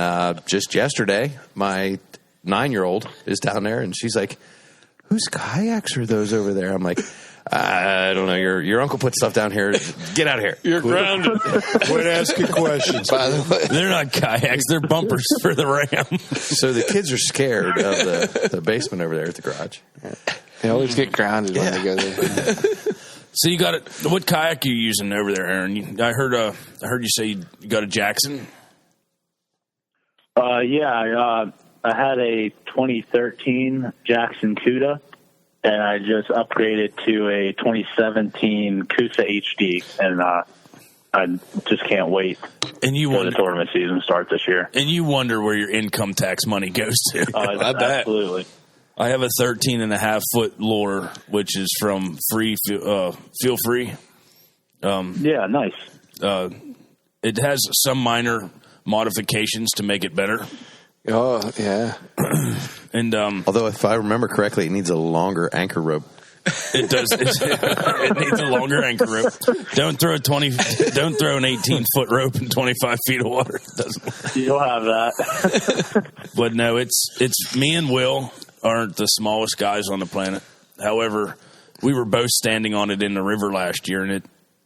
just yesterday, my 9-year-old is down there, and she's like, whose kayaks are those over there? I'm like, I don't know. Your uncle put stuff down here. Get out of here. You're grounded. Quit asking questions. By the way, They're not kayaks. They're bumpers for the Ram. So the kids are scared of the basement over there at the garage. they always get grounded when they go there. So you got it. What kayak are you using over there, Aaron? I heard you say you got a Jackson. I had a 2013 Jackson Cuda, and I just upgraded to a 2017 Kusa HD, and I just can't wait And you for wonder, the tournament season to start this year. and you wonder where your income tax money goes to. I bet. Absolutely. I have a 13.5-foot lure, which is from Feel Free. Yeah, nice. It has some minor modifications to make it better. Oh, yeah. And Although, if I remember correctly, it needs a longer anchor rope. it does. It needs a longer anchor rope. Don't throw an 18-foot rope in 25 feet of water. It doesn't. You'll have that. But no, it's me and Will aren't the smallest guys on the planet. However, we were both standing on it in the river last year, and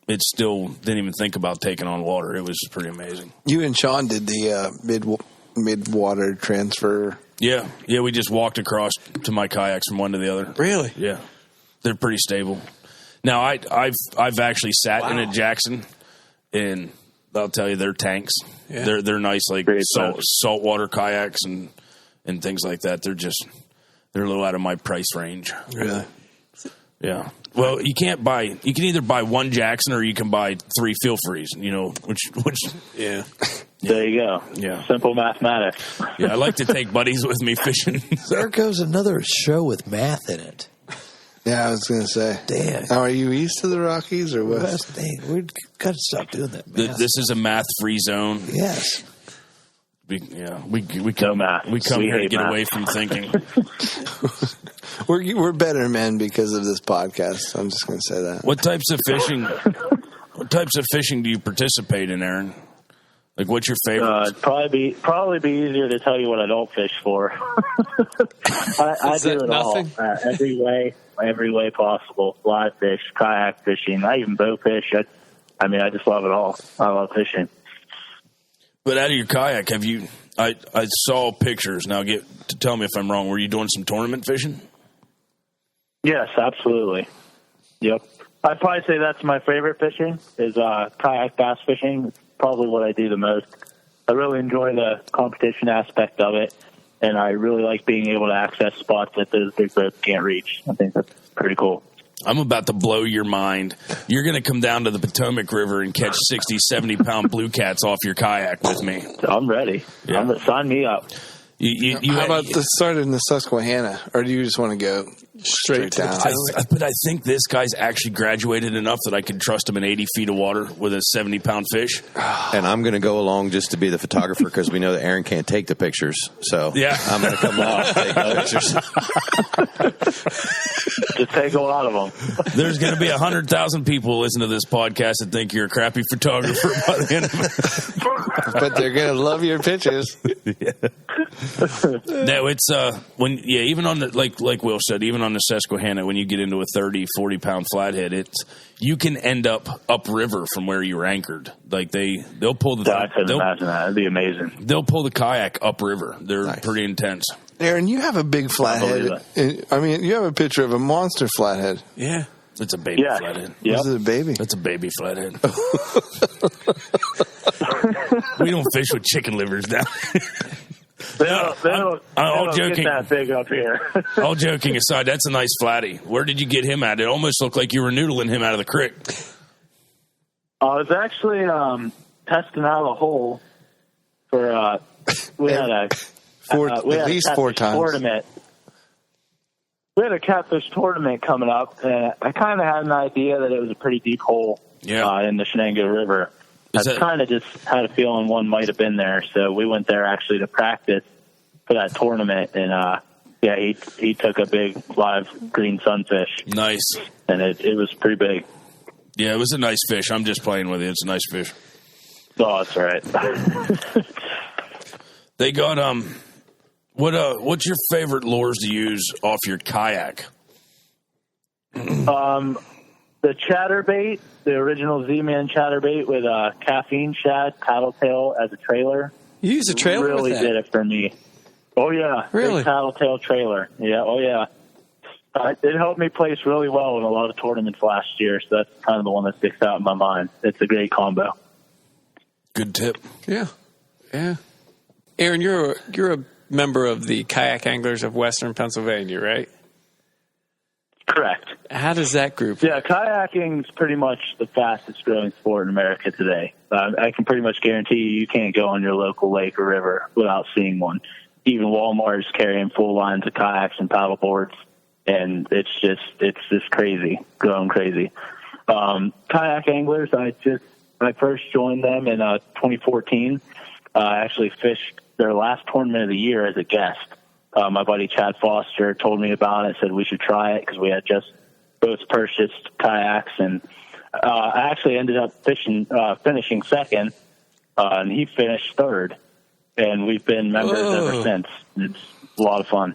it still didn't even think about taking on water. It was pretty amazing. You and Sean did the mid-water transfer. Yeah, we just walked across to my kayaks from one to the other. Really? Yeah, they're pretty stable. Now I've actually sat in a Jackson, and I'll tell you, they're tanks. Yeah. They're nice, like Great saltwater kayaks and things like that. They're a little out of my price range. Really? Yeah. Well, you can either buy one Jackson or you can buy 3 Feel Frees. You know, which Yeah. There you go. Yeah. Simple mathematics. yeah, I like to take buddies with me fishing. There goes another show with math in it. Yeah, I was going to say. Damn. Now, are you east of the Rockies or west? We've got to stop doing that. Math. This is a math-free zone. Yes. We No come math. we come We here to hate get math. away from thinking. We're better men because of this podcast. I'm just going to say that. What types of fishing do you participate in, Aaron? Like, what's your favorite? Probably be easier to tell you what I don't fish for. I do it nothing? all every way possible. Fly fish, kayak fishing. I even bow fish. I just love it all. I love fishing. But out of your kayak, have you? I saw pictures. Now, tell me if I'm wrong. Were you doing some tournament fishing? Yes, absolutely. Yep. I'd probably say that's my favorite fishing is kayak bass fishing. It's probably what I do the most. I really enjoy the competition aspect of it, and I really like being able to access spots that those big boats can't reach. I think that's pretty cool. I'm about to blow your mind. You're going to come down to the Potomac River and catch 60, 70-pound blue cats off your kayak with me. I'm ready. Yeah. Sign me up. How about the start in the Susquehanna, or do you just want to go straight down? But I think this guy's actually graduated enough that I can trust him in 80 feet of water with a 70-pound fish. And I'm going to go along just to be the photographer because we know that Aaron can't take the pictures. So Yeah. I'm going to come along and take the pictures. Just take a lot of them. There's going to be 100,000 people listen to this podcast that think you're a crappy photographer by the end of it. But they're going to love your pictures. No, it's even on the like Will said, even on the Susquehanna, when you get into a 30, 40-pound flathead, you can end up upriver from where you were anchored. Like they'll pull the I couldn't imagine that. It'd be amazing. They'll pull the kayak upriver. They're pretty intense. Aaron, you have a big flathead. I mean, you have a picture of a monster flathead. Yeah. It's a baby Yeah. flathead. Yep. Is it a baby? That's a baby flathead. We don't fish with chicken livers now. They don't joking. get that big up here. All joking aside, that's a nice flatty. Where did you get him at? It almost looked like you were noodling him out of the creek. I was actually testing out a hole for we had a At least 4 times. Tournament. We had a catfish tournament coming up, and I kind of had an idea that it was a pretty deep hole in the Shenango River. I kind of just had a feeling one might have been there, so we went there actually to practice for that tournament, and he took a big live green sunfish. Nice. And it was pretty big. Yeah, it was a nice fish. I'm just playing with it. It's a nice fish. Oh, that's right. They got what's your favorite lures to use off your kayak? the chatterbait, the original Z-Man chatterbait with caffeine shad, paddle tail as a trailer. You use a trailer really with that? did it for me. Oh, yeah. Really? Big paddle tail trailer. Yeah, oh, yeah. It helped me place really well in a lot of tournaments last year, so that's kind of the one that sticks out in my mind. It's a great combo. Good tip. Yeah. Aaron, you're a member of the Kayak Anglers of Western Pennsylvania, right? Correct. How does that group? Yeah, kayaking is pretty much the fastest growing sport in America today. I can pretty much guarantee you can't go on your local lake or river without seeing one. Even Walmart is carrying full lines of kayaks and paddle boards, and it's just crazy, growing crazy. Kayak Anglers, I first joined them in 2014. I actually fished their last tournament of the year as a guest. My buddy Chad Foster told me about it, said we should try it because we had just both purchased kayaks, and I actually ended up finishing second, and he finished third, and we've been members ever since. It's a lot of fun.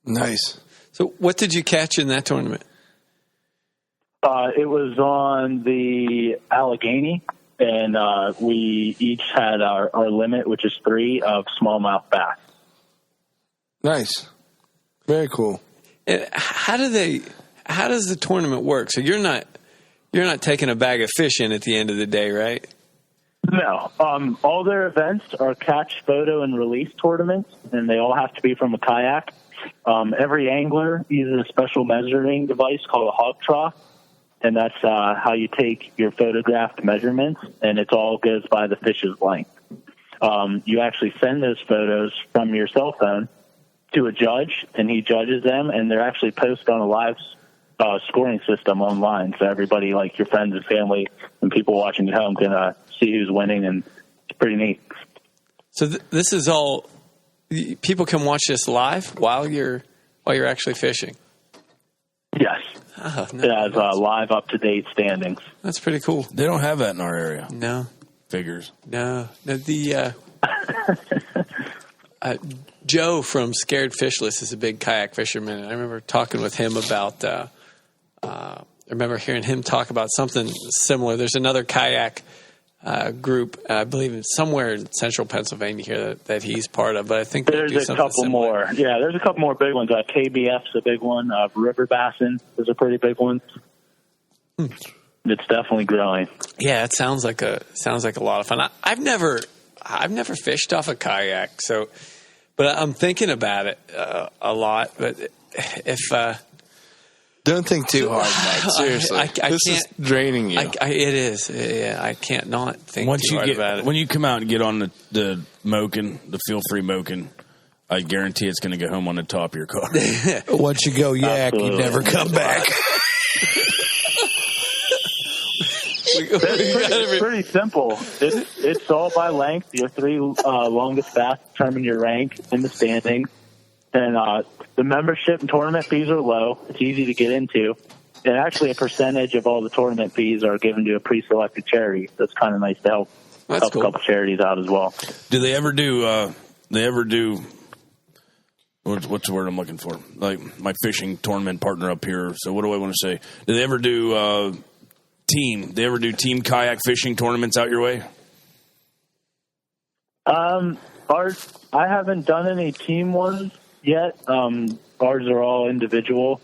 Nice. So what did you catch in that tournament? It was on the Allegheny, and we each had our limit, which is 3 of smallmouth bass. Nice. Very cool. And how does the tournament work? So you're not taking a bag of fish in at the end of the day, right? No. All their events are catch, photo, and release tournaments, and they all have to be from a kayak. Every angler uses a special measuring device called a hog trough, and that's how you take your photographed measurements, and it all goes by the fish's length. You actually send those photos from your cell phone to a judge, and he judges them, and they're actually posted on a live scoring system online, so everybody, like your friends and family and people watching at home, can see who's winning, and it's pretty neat. So this is all people can watch this live while you're actually fishing. Yes. Oh, no, it has live up-to-date standings. That's pretty cool. They don't have that in our area. No. Figures. No. The Joe from Scared Fishless is a big kayak fisherman. I remember talking with him about I remember hearing him talk about something similar. There's another kayak group, I believe, somewhere in central Pennsylvania here that he's part of, but I think there's a couple more. Yeah, there's a couple more big ones. KBF's a big one. River Bassin is a pretty big one. It's definitely growing. Yeah, it sounds like a lot of fun. I've never fished off a kayak, but I'm thinking about it a lot. But if don't think too hard, Mike. Seriously, this is draining you. It is. Yeah, I can't not think too hard about it. When you come out and get on the Moken, the feel-free Moken, I guarantee it's going to go home on the top of your car. Once you go yak, you never come back. It's pretty simple. It's all by length. Your 3 longest bass determine your rank in the standings. And the membership and tournament fees are low. It's easy to get into. And actually a percentage of all the tournament fees are given to a pre-selected charity. So it's kind of nice to help cool. A couple charities out as well. Do they ever do what's the word I'm looking for? Like my fishing tournament partner up here. So what do I want to say? Do they ever do team? They ever do team kayak fishing tournaments out your way? I haven't done any team ones yet. Ours are all individual.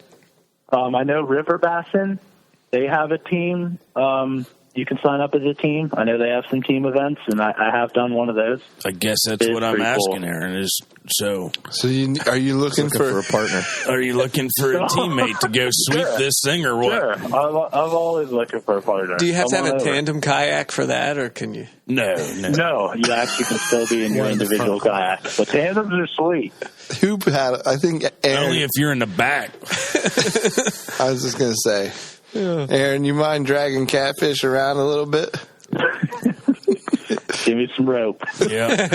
I know River Bassin, they have a team. You can sign up as a team. I know they have some team events, and I have done one of those. I guess that's what I'm asking, Aaron. Is so. Are you looking for a partner? Are you looking for a teammate to go sweep this thing, or what? Sure, I'm always looking for a partner. Do you have to have a tandem kayak for that, or can you? No. You actually can still be in your individual kayak. But tandems are sweet. Who had? I think Aaron. Only if you're in the back. I was just going to say. Yeah. Aaron, you mind dragging Catfish around a little bit? Give me some rope. Yeah.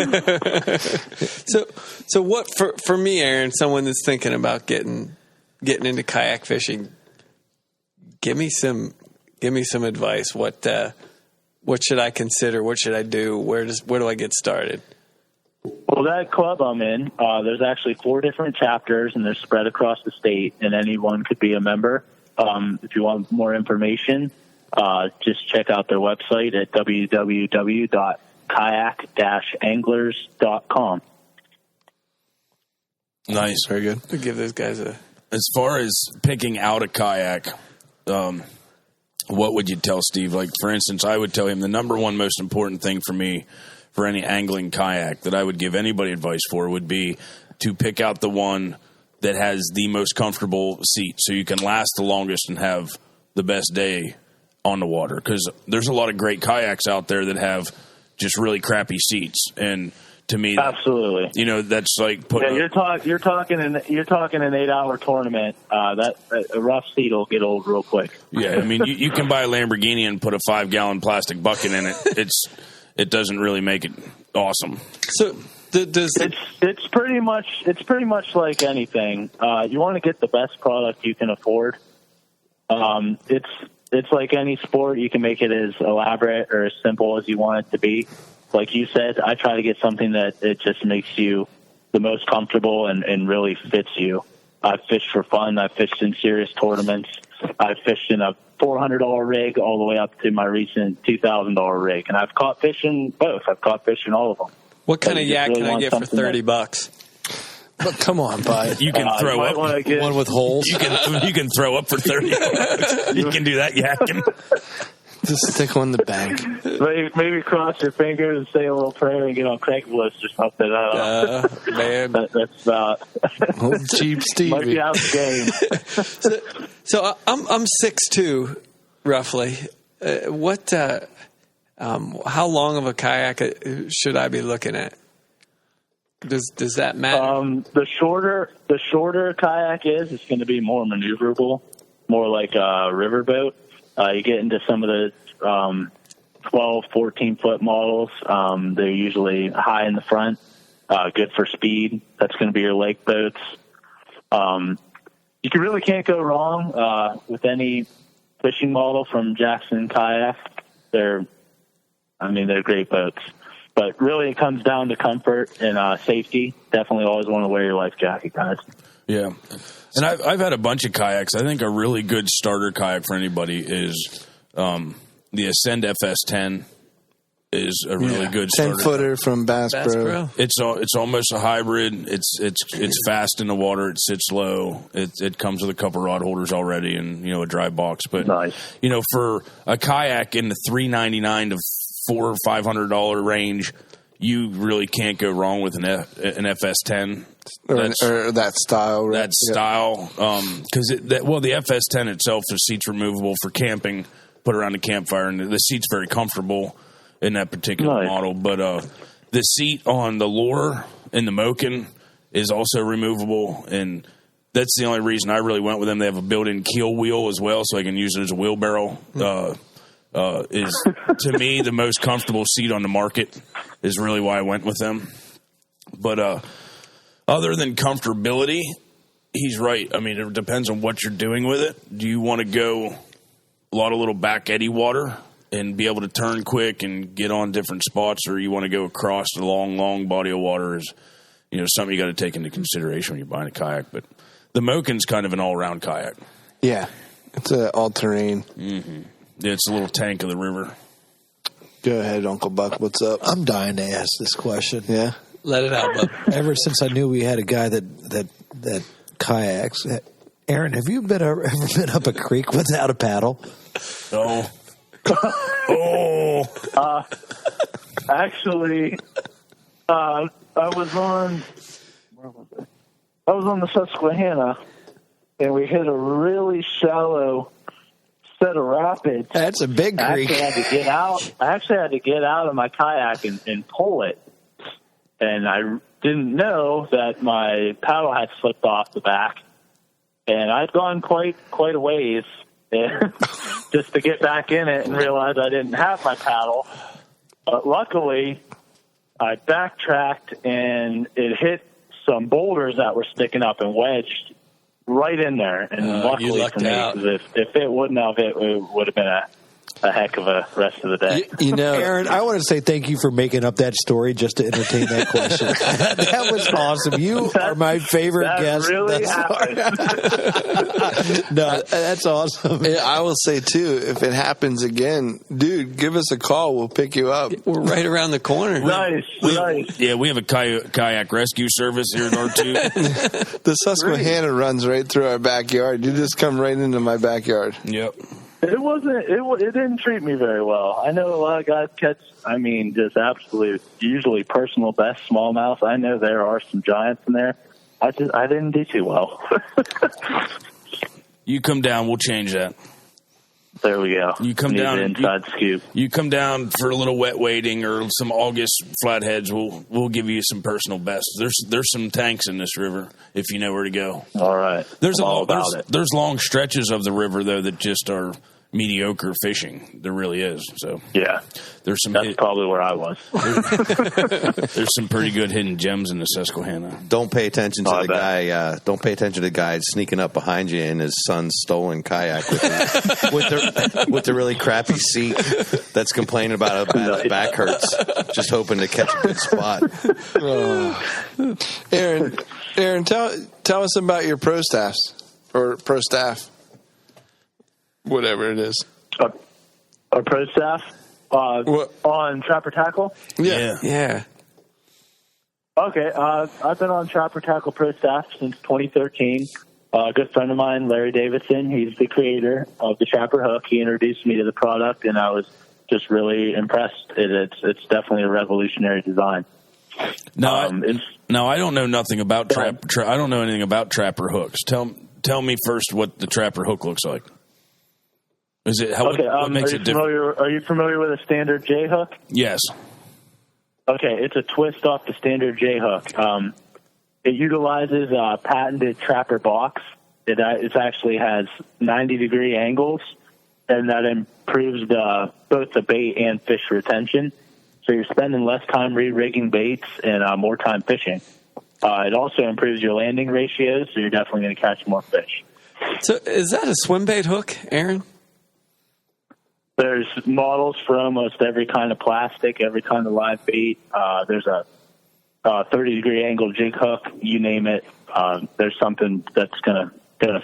So what for me, Aaron, someone that's thinking about getting into kayak fishing, give me some advice. What should I consider? What should I do? Where do I get started? Well, that club I'm in, there's actually 4 different chapters, and they're spread across the state, and anyone could be a member. if you want more information, just check out their website at www.kayak-anglers.com. Nice. Very good. We'll give those guys a... As far as picking out a kayak, what would you tell Steve? Like, for instance, I would tell him the number one most important thing for me for any angling kayak that I would give anybody advice for would be to pick out the one that has the most comfortable seat so you can last the longest and have the best day on the water. Because there's a lot of great kayaks out there that have just really crappy seats. And to me, absolutely, you know, that's like you're talking an 8-hour tournament. That a rough seat will get old real quick. Yeah, I mean, you can buy a Lamborghini and put a 5-gallon plastic bucket in it. It doesn't really make it awesome. So it's pretty much like anything. You want to get the best product you can afford. It's like any sport. You can make it as elaborate or as simple as you want it to be. Like you said, I try to get something that it just makes you the most comfortable and really fits you. I've fished for fun. I've fished in serious tournaments. I've fished in a $400 rig all the way up to my recent $2,000 rig. And I've caught fish in both. I've caught fish in all of them. What kind of yak can I get for $30? But come on, bud. You can throw up one with holes. You can throw up for $30. You can do that yakking. Just stick on the bank. Maybe cross your fingers and say a little prayer and get on Craigslist or something. Man, that's old cheap Stevie. Might be out of the game. So I'm 6'2", roughly. How long of a kayak should I be looking at? Does that matter? The shorter a kayak is, it's going to be more maneuverable, more like a riverboat. You get into some of the 12, 14-foot models. They're usually high in the front, good for speed. That's going to be your lake boats. You really can't go wrong with any fishing model from Jackson Kayak. They're great boats. But really, it comes down to comfort and safety. Definitely always want to wear your life jacket, guys. Yeah. And I've had a bunch of kayaks. I think a really good starter kayak for anybody is the Ascend FS10 is a really good starter. 10-footer from Bass Pro. It's almost a hybrid. It's fast in the water. It sits low. It comes with a couple rod holders already and a dry box. But nice. For a kayak in the $399 to $400 or $500 range, you really can't go wrong with an FS10 or that style. Right? That style, because the FS10 itself, the seat's removable for camping, put around a campfire, and the seat's very comfortable in that particular model. But the seat on the Lure and the Moken is also removable, and that's the only reason I really went with them. They have a built-in keel wheel as well, so I can use it as a wheelbarrow. Is to me the most comfortable seat on the market is really why I went with them. But other than comfortability, he's right. I mean, it depends on what you're doing with it. Do you want to go a lot of little back eddy water and be able to turn quick and get on different spots, or you want to go across the long body of water? Is something you got to take into consideration when you're buying a kayak. But the Moken's kind of an all-around kayak. Yeah, it's an all-terrain. Mm-hmm. It's a little tank of the river. Go ahead, Uncle Buck. What's up? I'm dying to ask this question. Yeah, let it out, Buck. Ever since I knew we had a guy that kayaks, Aaron, have you ever been up a creek without a paddle? No. Actually, I was on the Susquehanna, and we hit a really shallow set of rapids. That's a big creek. I actually had to get out of my kayak and pull it. And I didn't know that my paddle had slipped off the back. And I'd gone quite a ways just to get back in it and realize I didn't have my paddle. But luckily, I backtracked and it hit some boulders that were sticking up and wedged right in there. And luckily for me, because if it wouldn't have, it would have been a heck of a rest of the day. You know, Aaron, I want to say thank you for making up that story just to entertain that question. That was awesome. You are my favorite guest. Really No, that's awesome. And I will say, too, if it happens again, dude, give us a call. We'll pick you up. We're right around the corner. Nice. Yeah, we have a kayak rescue service here in R2. The Susquehanna runs right through our backyard. You just come right into my backyard. Yep. It didn't treat me very well. I know a lot of guys catch, just absolute, usually personal best smallmouth. I know there are some giants in there. I didn't do too well. You come down, we'll change that. There we go. You come Need down, the inside scoop. You come down for a little wet wading or some August flatheads. We'll give you some personal bests. There's some tanks in this river if you know where to go. All right. There's long stretches of the river though that just are mediocre fishing. There really is. So yeah, there's some. That's probably where I was. There's some pretty good hidden gems in the Susquehanna. Don't pay attention to the guy. Don't pay attention to the guy sneaking up behind you in his son's stolen kayak with the really crappy seat. That's complaining about how bad his back hurts. Just hoping to catch a good spot. Aaron, tell us about your pro staffs or pro staff. Whatever it is. Our pro staff on Trapper Tackle? Yeah. Okay, I've been on Trapper Tackle pro staff since 2013. A good friend of mine, Larry Davidson, he's the creator of the Trapper Hook. He introduced me to the product, and I was just really impressed. It's definitely a revolutionary design. No, I don't know nothing about I don't know anything about Trapper hooks. Tell me first what the Trapper Hook looks like. Is it what makes it different? Are you familiar with a standard J hook? Yes. Okay, it's a twist off the standard J hook. It utilizes a patented Trapper box. It actually has 90-degree angles, and that improves both the bait and fish retention. So you're spending less time re-rigging baits and more time fishing. It also improves your landing ratios, so you're definitely going to catch more fish. So is that a swim bait hook, Aaron? There's models for almost every kind of plastic, every kind of live bait. There's a 30-degree angle jig hook, you name it. There's something that's gonna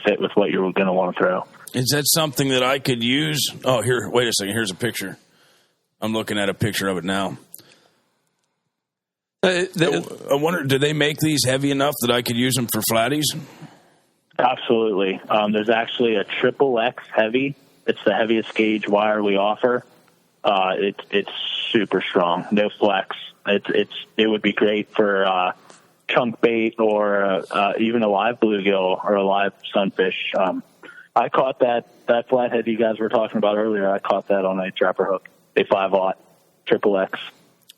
fit with what you're going to want to throw. Is that something that I could use? Oh, here, wait a second. Here's a picture. I'm looking at a picture of it now. I wonder, do they make these heavy enough that I could use them for flatties? Absolutely. There's actually a XXX heavy. It's the heaviest gauge wire we offer. It's super strong, no flex. It would be great for chunk bait or even a live bluegill or a live sunfish. I caught that flathead you guys were talking about earlier. I caught that on a Trapper Hook, a 5/0 XXX.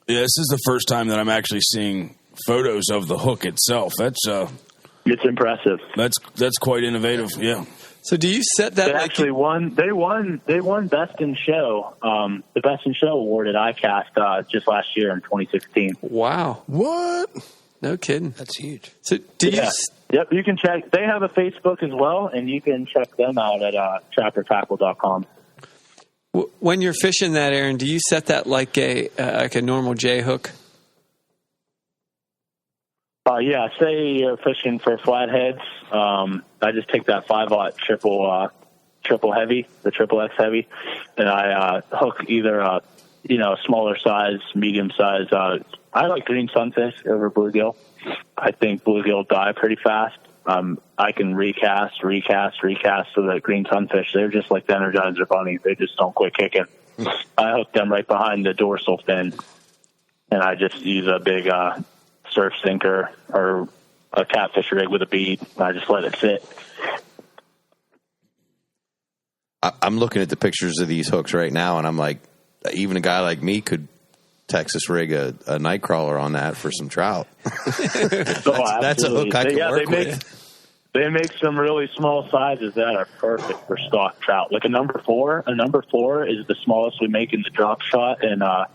Yeah, this is the first time that I'm actually seeing photos of the hook itself. It's impressive. That's quite innovative. Yeah. So do you set that? They actually won. They won Best in Show, the Best in Show award at ICAST just last year in 2016. Wow! What? No kidding. That's huge. So you? Yep, you can check. They have a Facebook as well, and you can check them out at trappertackle.com. When you're fishing that, Aaron, do you set that like a normal J hook? Yeah, say you're fishing for flatheads. I just take that 5/0 triple heavy, the XXX heavy, and I hook either a smaller size, medium size. I like green sunfish over bluegill. I think bluegill die pretty fast. I can recast so the green sunfish, they're just like the Energizer bunny. They just don't quit kicking. I hook them right behind the dorsal fin, and I just use a big surf sinker or a catfish rig with a bead. I just let it sit. I'm looking at the pictures of these hooks right now, and I'm like, even a guy like me could Texas rig a night crawler on that for some trout. That's a hook I can work with. They make some really small sizes that are perfect for stock trout. Like a number 4. A number 4 is the smallest we make in the drop shot and the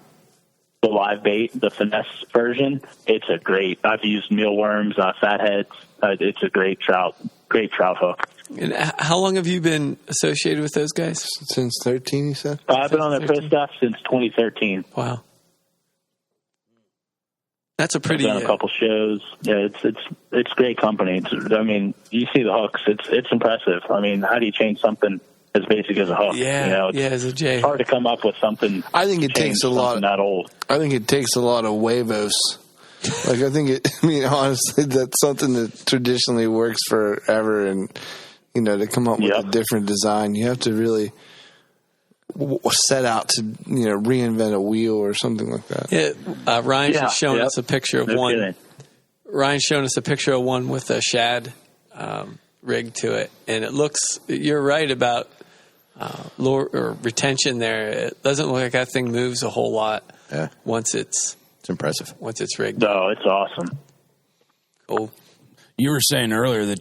live bait, the finesse version. It's a great. I've used mealworms, fatheads. It's a great trout Great trout hook. And how long have you been associated with those guys? Since 13, you said? I've been on their pro staff since 2013. Wow. That's a pretty. I've done a couple shows. Yeah, it's great company. I mean, you see the hooks. It's impressive. I mean, how do you change something as basic as a hook? Yeah, as a J. It's hard to come up with something. I think it takes a lot. That old. I think it takes a lot of huevos. Like honestly, that's something that traditionally works forever, and to come up with a different design, you have to really set out to reinvent a wheel or something like that. Yeah, Ryan's just showing us a picture of one. Kidding. Ryan's showing us a picture of one with a shad rig to it, and it looks. You're right about lure or retention there. It doesn't look like that thing moves a whole lot. Yeah. Once it's impressive. Once it's rigged. No, it's awesome. Cool. You were saying earlier that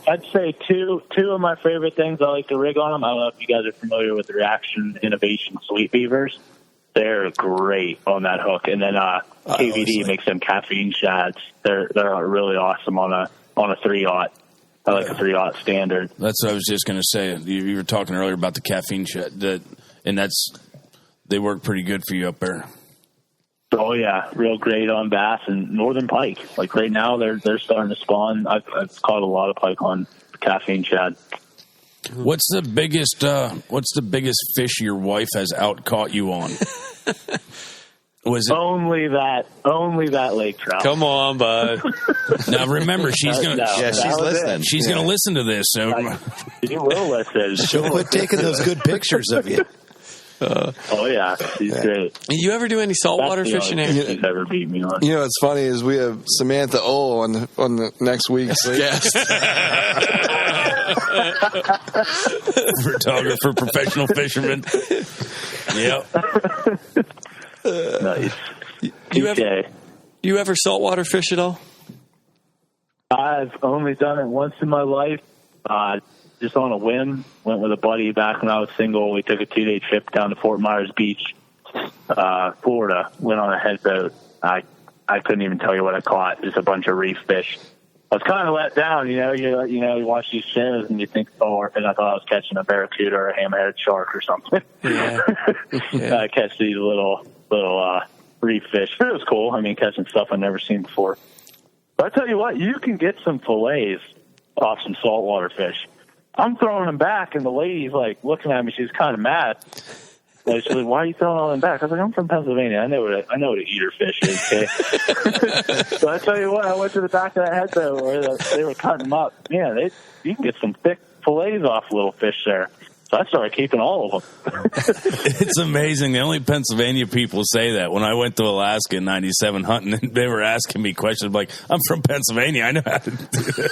I'd say two of my favorite things I like to rig on them. I don't know if you guys are familiar with the Reaction Innovation Sweet Beavers. They're great on that hook, and then KVD makes them caffeine shads. They're really awesome on a 3/0. I like a 3/0 standard. That's what I was just going to say. You were talking earlier about the caffeine shad, and they work pretty good for you up there. Oh yeah, real great on bass and northern pike. Like right now, they're starting to spawn. I've caught a lot of pike on caffeine shad. What's the biggest fish your wife has out caught you on? Was it only that lake trout? Come on, bud. Now remember, she's gonna. She's listening. She's gonna listen to this. So you will listen. She'll quit taking those good pictures of you. Oh yeah, she's great. You ever do any saltwater fishing? She's ever beat me on. What's funny is we have Samantha Ohl on the next week's guest. Photographer, professional fisherman. Yep. Nice. You ever saltwater fish at all? I've only done it once in my life. Just on a whim, went with a buddy back when I was single. We took a 2-day trip down to Fort Myers Beach, Florida. Went on a head boat. I couldn't even tell you what I caught. Just a bunch of reef fish. I was kind of let down. You watch these shows and you think, and I thought I was catching a barracuda or a hammerhead shark or something. Yeah. I catch these little reef fish. It was cool. I mean, catching stuff I've never seen before. But I tell you what, you can get some fillets off some saltwater fish. I'm throwing them back, and the lady's like looking at me. She's kind of mad. And she's like, "Why are you throwing all them back?" I was like, "I'm from Pennsylvania. I know what an eater fish is." Okay. So I tell you what, I went to the back of that head though, where they were cutting them up. Man, you can get some thick fillets off little fish there. So I started keeping all of them. It's amazing. The only Pennsylvania people say that. When I went to Alaska in '97 hunting, and they were asking me questions like, "I'm from Pennsylvania. I know how to do it."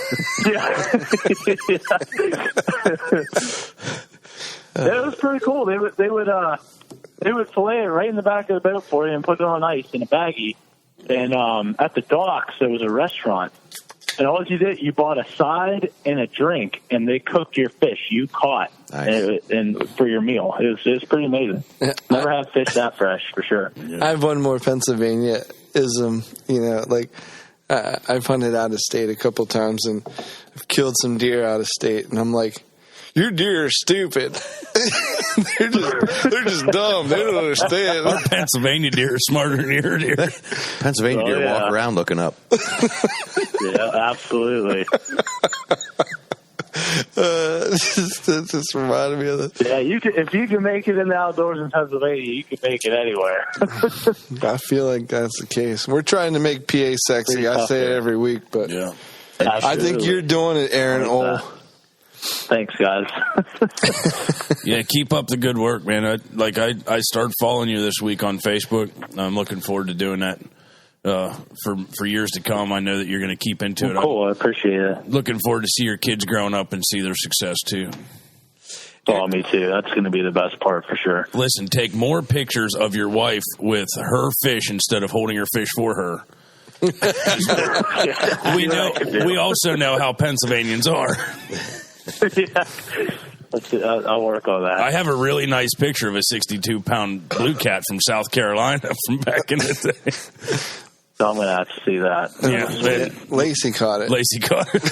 Yeah, it was pretty cool. They would fillet it right in the back of the boat for you and put it on ice in a baggie. And at the docks, there was a restaurant. And all you did, you bought a side and a drink, and they cooked your fish you caught and for your meal. It was pretty amazing. Never had fish that fresh, for sure. I have one more Pennsylvania-ism. I've hunted out of state a couple times, and I've killed some deer out of state, and I'm like, your deer are stupid. they're just dumb. They don't understand. Our Pennsylvania deer are smarter than your deer. Pennsylvania deer walk around looking up. Yeah, absolutely. That just reminded me of that. Yeah, if you can make it in the outdoors in Pennsylvania, you can make it anywhere. I feel like that's the case. We're trying to make PA sexy. I say it every week, but I think you're doing it, Aaron Ohl. Thanks, guys. Yeah, keep up the good work, man. I started following you this week on Facebook. I'm looking forward to doing that for years to come. I know that you're going to keep into it. Cool, I appreciate it. Looking forward to see your kids growing up and see their success too. Oh, me too. That's going to be the best part for sure. Listen, take more pictures of your wife with her fish instead of holding her fish for her. We also know how Pennsylvanians are. Yeah. I'll work on that. I have a really nice picture of a 62-pound blue cat from South Carolina from back in the day. So I'm going to have to see that. Yeah, Lacey caught it. Lacey caught it.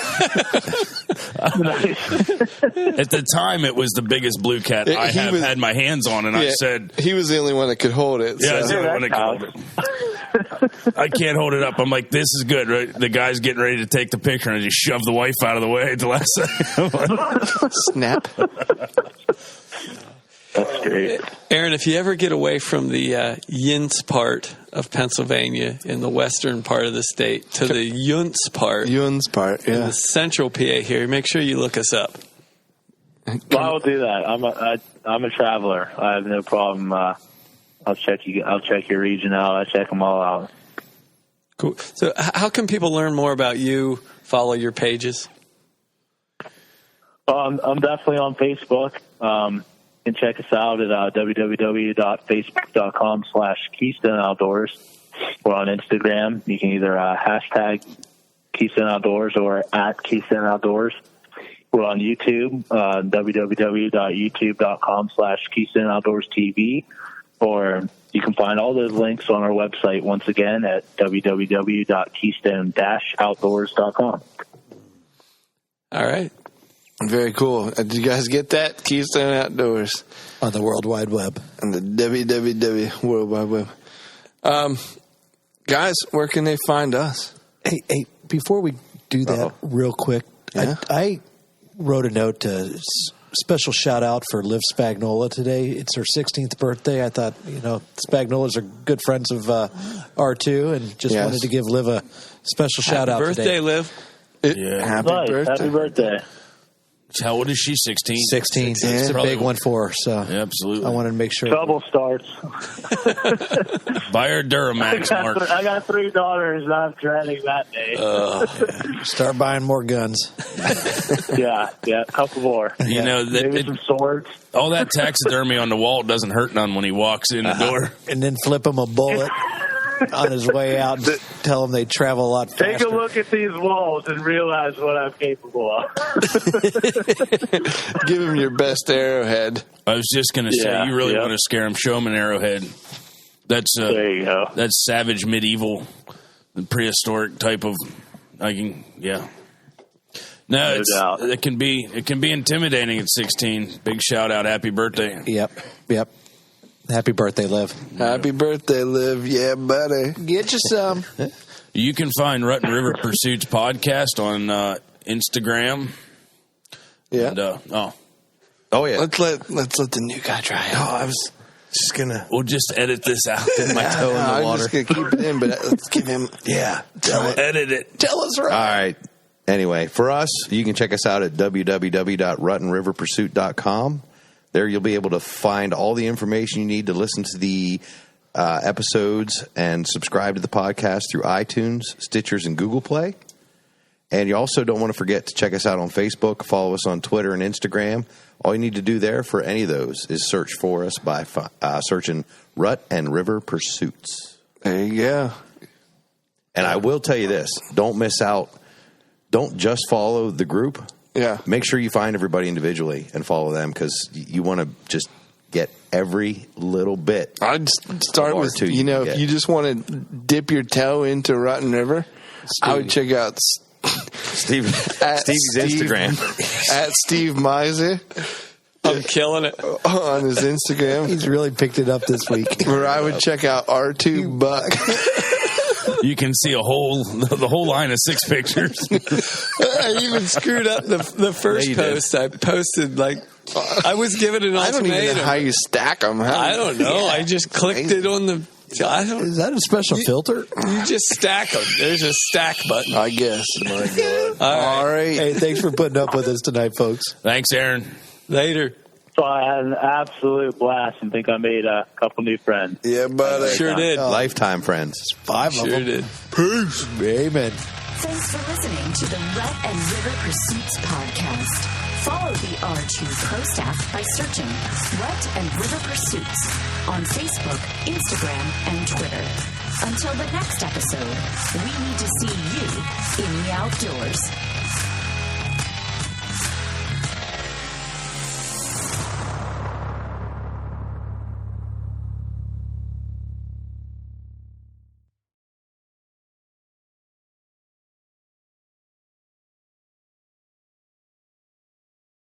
At the time, it was the biggest blue cat I have had my hands on, and I said... He was the only one that could hold it. Yeah, I was so. the only one that could hold it. I can't hold it up. I'm like, this is good, right? The guy's getting ready to take the picture, and I just shove the wife out of the way at the last second. Snap. That's great. Aaron, if you ever get away from the Yints part of Pennsylvania in the western part of the state to the Yunts part in the central PA here, make sure you look us up. Well, I will do that. I'm a traveler. I have no problem. I'll check your region out. I check them all out. Cool. So, how can people learn more about you? Follow your pages. I'm definitely on Facebook. You can check us out at www.facebook.com/Keystone Outdoors. We're on Instagram. You can either hashtag Keystone Outdoors or at Keystone Outdoors. We're on YouTube, www.youtube.com/Keystone Outdoors TV. Or you can find all those links on our website once again at www.keystone-outdoors.com. All right. Very cool. Did you guys get that? Keystone Outdoors. On the World Wide Web. On the www World Wide Web. Guys, where can they find us? Hey, before we do that real quick, Yeah? I wrote a note to special shout out for Liv Spagnola today. It's her 16th birthday. I thought, Spagnolas are good friends of R2 and just wanted to give Liv a special shout out birthday, today. Liv. Happy Nice. birthday. Happy birthday. How old is she? 16? 16. It's a big one for her. So Yeah, absolutely. I wanted to make sure. Trouble starts. Buy her Duramax, Mark. I got 3 daughters, and I'm dreading that day. Start buying more guns. Yeah, a couple more. Maybe some swords. All that taxidermy on the wall doesn't hurt none when he walks in the door. And then flip him a bullet on his way out and tell him they travel a lot faster. Take a look at these walls and realize what I'm capable of. Give him your best arrowhead. I was just going to say, you really want to scare him, show him an arrowhead. That's there you go. That's savage, medieval, prehistoric type of. No, doubt. it can be intimidating at 16. Big shout out, happy birthday. Yep. Happy birthday, Liv. Happy birthday, Liv. Yeah, buddy. Get you some. You can find Rut and River Pursuits podcast on Instagram. Yeah. And, yeah. Let's let the new guy try it. I was just gonna. We'll just edit this out. Dip my toe in the I'm water. just gonna keep it in, but let's give him. Edit it. Tell us right. All right. Anyway, for us, you can check us out at www.rutandriverpursuit.com. There you'll be able to find all the information you need to listen to the episodes and subscribe to the podcast through iTunes, Stitchers, and Google Play. And you also don't want to forget to check us out on Facebook, follow us on Twitter and Instagram. All you need to do there for any of those is search for us by searching Rut and River Pursuits. There you go. And I will tell you this, don't miss out. Don't just follow the group. Yeah. Make sure you find everybody individually and follow them because you want to just get every little bit. I'd start with, R2 if you just want to dip your toe into Rotten River, I would check out Stevie's Instagram. At Steve Miser. I'm killing it. On his Instagram. He's really picked it up this week. Where I would check out R2 Buck. You can see the whole line of 6 pictures. I even screwed up the first post. I posted I was given an ultimatum. I don't even know how you stack them. I don't know. I just clicked it on the. Is that a special filter? You just stack them. There's a stack button. I guess. My God. All right. Hey, thanks for putting up with us tonight, folks. Thanks, Aaron. Later. So I had an absolute blast and think I made a couple new friends. Yeah, buddy. Sure did. Lifetime friends. 5 of them. Sure did. Peace. Amen. Thanks for listening to the Rut and River Pursuits podcast. Follow the R2 Pro staff by searching Rut and River Pursuits on Facebook, Instagram, and Twitter. Until the next episode, we need to see you in the outdoors.